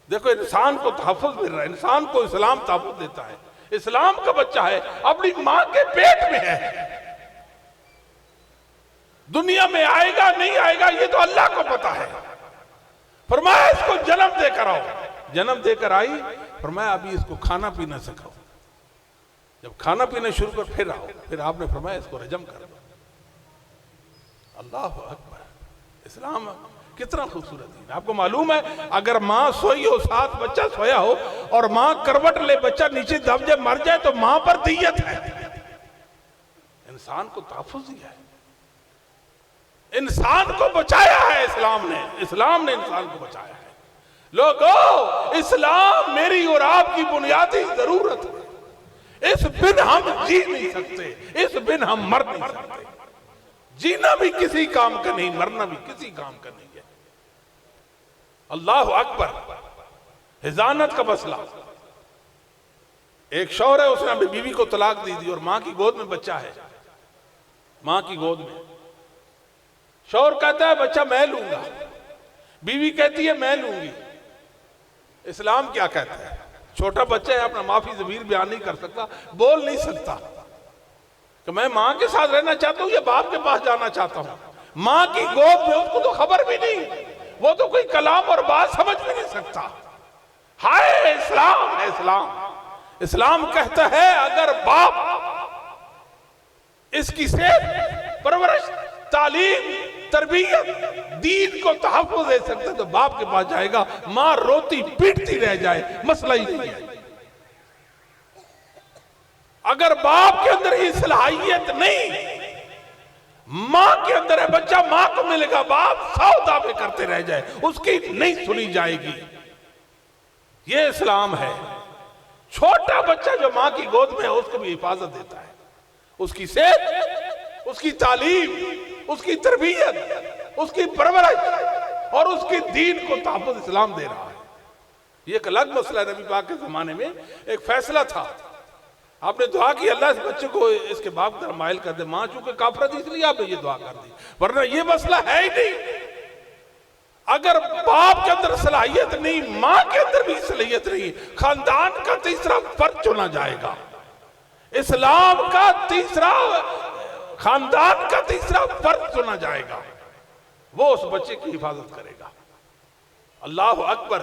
دیکھو انسان کو تحفظ مل رہا ہے، انسان کو اسلام تحفظ دیتا ہے، اسلام کا بچہ ہے، اپنی ماں کے پیٹ میں ہے، دنیا میں آئے گا نہیں آئے گا یہ تو اللہ کو پتا ہے، فرمایا اس کو جنم دے کر آؤ۔ جنم دے کر آئی، فرمایا ابھی اس کو کھانا پینا سکھاؤ، جب کھانا پینا شروع کر پھر آؤ، پھر آپ نے فرمایا اس کو رجم کر دو۔ اللہ اکبر، اسلام کتنا خوبصورت ہے۔ آپ کو معلوم ہے اگر ماں سوئی ہو، ساتھ بچہ سویا ہو اور ماں کروٹ لے بچہ نیچے دب جائے مر جائے تو ماں پر دیت ہے۔ انسان کو تحفظ دیا ہے، انسان کو بچایا ہے اسلام نے انسان کو بچایا ہے۔ لوگو اسلام میری اور آپ کی بنیادی ضرورت ہے، اس بن ہم جی نہیں سکتے، اس بن ہم مر نہیں سکتے، جینا بھی کسی کام کا نہیں، مرنا بھی کسی کام کا نہیں ہے۔ اللہ اکبر، حضانت کا مسئلہ، ایک شوہر ہے اس نے اپنی بیوی کو طلاق دی اور ماں کی گود میں بچہ ہے، ماں کی گود میں، شوہر کہتا ہے بچہ میں لوں گا، بیوی کہتی ہے میں لوں گی۔ اسلام کیا کہتا ہے؟ چھوٹا بچہ ہے اپنا معافی ضمیر بیان نہیں کر سکتا، بول نہیں سکتا کہ میں ماں کے ساتھ رہنا چاہتا ہوں یا باپ کے پاس جانا چاہتا ہوں، ماں کی گود میں، اس کو تو خبر بھی نہیں، وہ تو کوئی کلام اور بات سمجھ بھی نہیں سکتا۔ ہائے اسلام ہے، اسلام کہتا ہے اگر باپ اس کی صحت پرورش تعلیم تربیت دین کو تحفظ دے سکتا تو باپ کے پاس جائے گا، ماں روتی پیٹتی رہ جائے مسئلہ ہی نہیں ہے۔ اگر باپ کے اندر یہ صلاحیت نہیں، ماں کے اندر ہے، بچہ ماں کو ملے گا، باپ 100 دعوے کرتے رہ جائے اس کی نہیں سنی جائے گی۔ یہ اسلام ہے۔ چھوٹا بچہ جو ماں کی گود میں ہے اس کو بھی حفاظت دیتا ہے، اس کی صحت اس کی تعلیم، اس کی تربیت، اس کی پرورش اور اس کی دین کو تحفظ اسلام دے رہا ہے۔ یہ ایک الگ مسئلہ ہے۔ نبی پاک کے زمانے میں ایک فیصلہ تھا، آپ نے دعا کی اللہ اس بچے کو اس کے باپ کی طرف مائل کر دے، ماں چونکہ کافر تھی اس لیے آپ نے یہ دعا کر دی، ورنہ یہ مسئلہ ہے ہی نہیں۔ اگر باپ کے اندر صلاحیت نہیں، ماں کے اندر بھی صلاحیت نہیں، خاندان کا تیسرا فرد چنا جائے گا، اسلام کا تیسرا، خاندان کا تیسرا فرد چنا جائے گا، وہ اس بچے کی حفاظت کرے گا۔ اللہ اکبر۔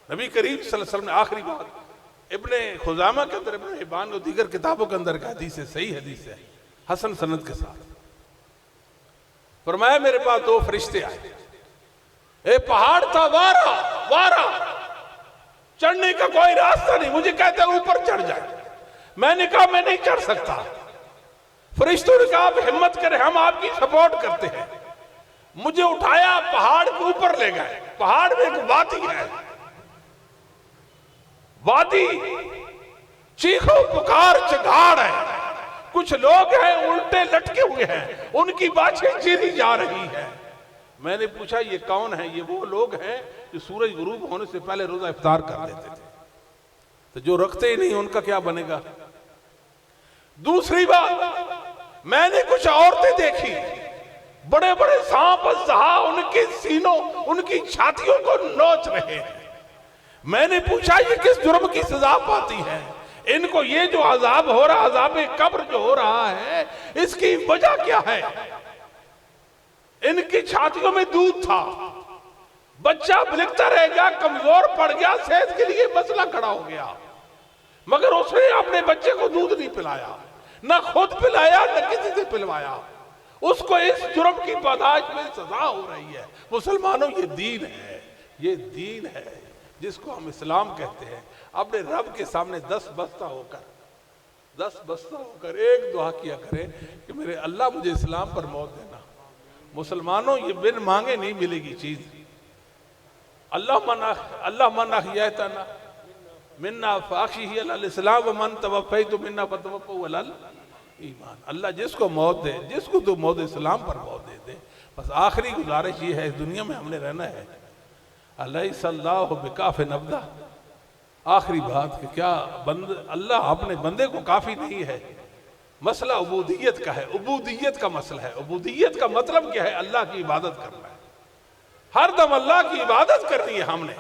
نبی کریم صلی اللہ علیہ وسلم نے آخری بات ابن خزامہ کے اندر، ابن حبان اور دیگر کتابوں کے اندر کا حدیث ہے، صحیح حدیث ہے، حسن سند کے ساتھ، فرمایا میرے پاس دو فرشتے آئے، ایک پہاڑ تھا وارا، چڑھنے کا کوئی راستہ نہیں، مجھے کہتے ہیں اوپر چڑھ جائے، میں نے کہا میں نہیں چڑھ سکتا، فرشتوں نے کہا آپ ہمت کریں، ہم آپ کی سپورٹ کرتے ہیں، مجھے اٹھایا پہاڑ کے اوپر لے گئے، پہاڑ میں ایک وادی ہے، وادی چیخو پکار چگاڑ ہے، کچھ لوگ ہیں الٹے لٹکے ہوئے ہیں، ان کی باتیں چیری جا رہی ہیں۔ میں نے پوچھا یہ کون ہیں؟ یہ وہ لوگ ہیں جو سورج غروب ہونے سے پہلے روزہ افطار کر لیتے تھے، تو جو رکھتے ہی نہیں ان کا کیا بنے گا؟ دوسری بات، میں نے کچھ عورتیں دیکھی، بڑے بڑے سانپ اژدہا ان کے سینوں، ان کی چھاتیوں کو نوچ رہے ہیں۔ میں نے پوچھا یہ کس جرم کی سزا پاتی ہے؟ ان کو یہ جو عذاب ہو رہا، عذاب قبر جو ہو رہا ہے، اس کی وجہ کیا ہے؟ ان کی چھاتیوں میں دودھ تھا، بچہ بلکتا رہ گیا، کمزور پڑ گیا، صحت کے لیے مسئلہ کھڑا ہو گیا، مگر اس نے اپنے بچے کو دودھ نہیں پلایا، نہ خود پلایا نہ کسی سے پلوایا، اس کو اس جرم کی پاداش میں سزا ہو رہی ہے۔ مسلمانوں یہ دین ہے، یہ دین ہے جس کو ہم اسلام کہتے ہیں۔ اپنے رب کے سامنے دس بستہ ہو کر ایک دعا کیا کریں کہ میرے اللہ مجھے اسلام پر موت دینا۔ مسلمانوں یہ بن مانگے نہیں ملے گی چیز۔ اللہ من احییتنا منا فاحیہ علی الاسلام ومن توفیت منا فتوفہ علی ایمان۔ اللہ جس کو موت دے، جس کو تو موت اسلام پر موت دے دے۔ بس آخری گزارش یہ ہے، اس دنیا میں ہم نے رہنا ہے، الیس اللہ بکاف عبدہ، آخری بات کہ کیا اللہ اپنے بندے کو کافی نہیں ہے؟ مسئلہ عبودیت کا ہے، عبودیت کا مسئلہ ہے۔ عبودیت کا مطلب کیا ہے؟ اللہ کی عبادت کرنا ہے، ہر دم اللہ کی عبادت کرنی ہے ہم نے،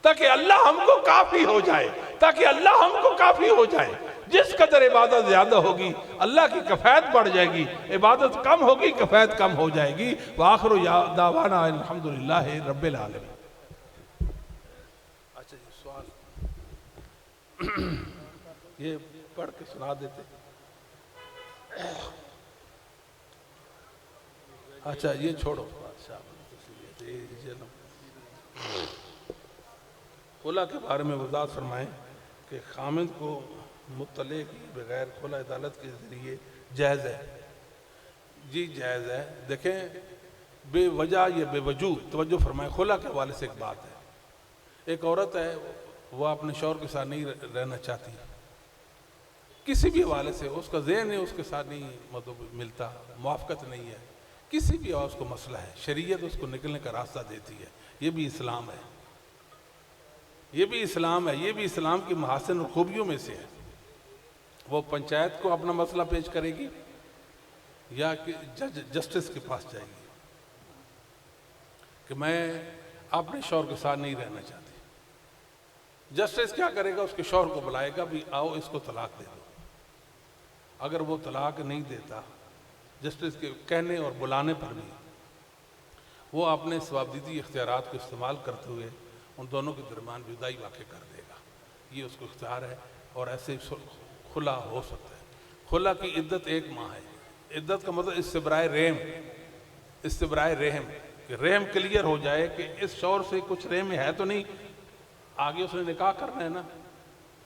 تاکہ اللہ ہم کو کافی ہو جائے، تاکہ اللہ ہم کو کافی ہو جائے۔ جس قدر عبادت زیادہ ہوگی اللہ کی کفایت بڑھ جائے گی، عبادت کم ہوگی کفایت کم ہو جائے گی۔ وآخر دعوانا الحمدللہ رب العالمین۔ اچھا جی، سوال یہ پڑھ کے سنا دیتے۔ اچھا یہ چھوڑو، خلا کے بارے میں وضاحت فرمائیں کہ خامد کو مطلع کی بغیر خلا عدالت کے ذریعے جائز ہے؟ جی جائز ہے۔ دیکھیں بے وجہ یا بے وجوہ، توجہ فرمائیں، خلا کے حوالے سے ایک بات ہے، ایک عورت ہے وہ اپنے شوہر کے ساتھ نہیں رہنا چاہتی، کسی بھی حوالے سے، اس کا ذہن ہے اس کے ساتھ نہیں مطلب ملتا، موافقت نہیں ہے، کسی بھی اس کو مسئلہ ہے، شریعت اس کو نکلنے کا راستہ دیتی ہے۔ یہ بھی اسلام ہے، یہ بھی اسلام ہے، یہ بھی اسلام کی محاسن اور خوبیوں میں سے ہے۔ وہ پنچایت کو اپنا مسئلہ پیش کرے گی یا کہ جسٹس کے پاس جائے گی کہ میں اپنے شوہر کے ساتھ نہیں رہنا چاہتی۔ جسٹس کیا کرے گا؟ اس کے شوہر کو بلائے گا، بھی آؤ اس کو طلاق دے دو۔ اگر وہ طلاق نہیں دیتا، جسٹس کے کہنے اور بلانے پر بھی وہ اپنے ثوابدیدی اختیارات کو استعمال کرتے ہوئے ان دونوں کے درمیان جدائی واقع کر دے گا، یہ اس کو اختیار ہے، اور ایسے خلا ہو سکتا ہے۔ خلا کی عدت 1 ماہ ہے۔ عدت کا مطلب استبراء رحم، استبراء رحم، کہ رحم کلیئر ہو جائے کہ اس شوہر سے کچھ رحم ہے تو نہیں، آگے اس نے نکاح کرنا ہے نا،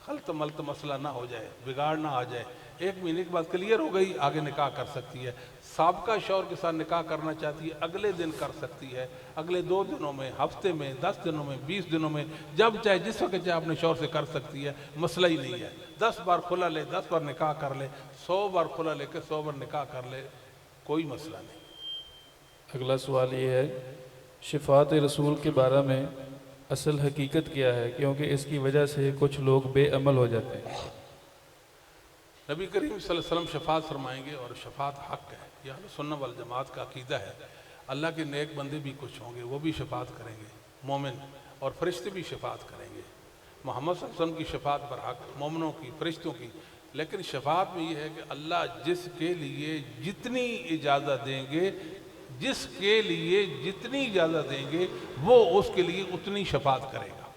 خلط ملط مسئلہ نہ ہو جائے، بگاڑ نہ آ جائے، 1 مہینے کے بعد کلیئر ہو گئی، آگے نکاح کر سکتی ہے۔ سابقہ شوہر کے ساتھ نکاح کرنا چاہتی ہے، اگلے دن کر سکتی ہے، اگلے 2 دنوں میں، ہفتے میں، 10 دنوں میں، 20 دنوں میں، جب چاہے جس وقت چاہے اپنے شوہر سے کر سکتی ہے، مسئلہ ہی نہیں ہے۔ 10 بار خلا لے، 10 بار نکاح کر لے، 100 بار خلا لے کے 100 بار نکاح کر لے، کوئی مسئلہ نہیں۔
اگلا سوال یہ ہے شفاعت رسول کے بارے میں اصل حقیقت کیا ہے، کیونکہ اس کی وجہ سے کچھ لوگ بے عمل ہو جاتے ہیں۔
نبی کریم صلی اللہ علیہ وسلم شفاعت فرمائیں گے اور شفاعت حق ہے، یہ اہل سنت والجماعت کا عقیدہ ہے۔ اللہ کے نیک بندے بھی کچھ ہوں گے، وہ بھی شفاعت کریں گے، مومن اور فرشتے بھی شفاعت کریں گے۔ محمد صلی اللہ علیہ وسلم کی شفاعت پر حق، مومنوں کی، فرشتوں کی۔ لیکن شفاعت میں یہ ہے کہ اللہ جس کے لیے جتنی اجازت دیں گے، جس کے لیے جتنی اجازت دیں گے وہ اس کے لیے اتنی شفاعت کرے گا۔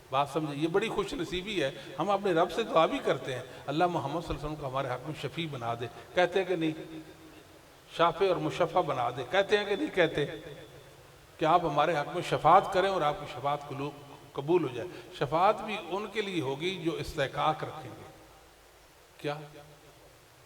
بات سمجھے، یہ بڑی خوش نصیبی ہے۔ ہم اپنے رب سے دعا بھی کرتے ہیں اللہ محمد صلی اللہ علیہ وسلم کو ہمارے حق میں شفیع بنا دے، کہتے ہیں کہ نہیں؟ شافع اور مشفع بنا دے، کہتے ہیں کہ نہیں کہتے؟ کہ آپ ہمارے حق میں شفاعت کریں اور آپ کی شفاعت قبول ہو جائے۔ شفاعت بھی ان کے لیے ہوگی جو استحقاق رکھیں گے۔ کیا؟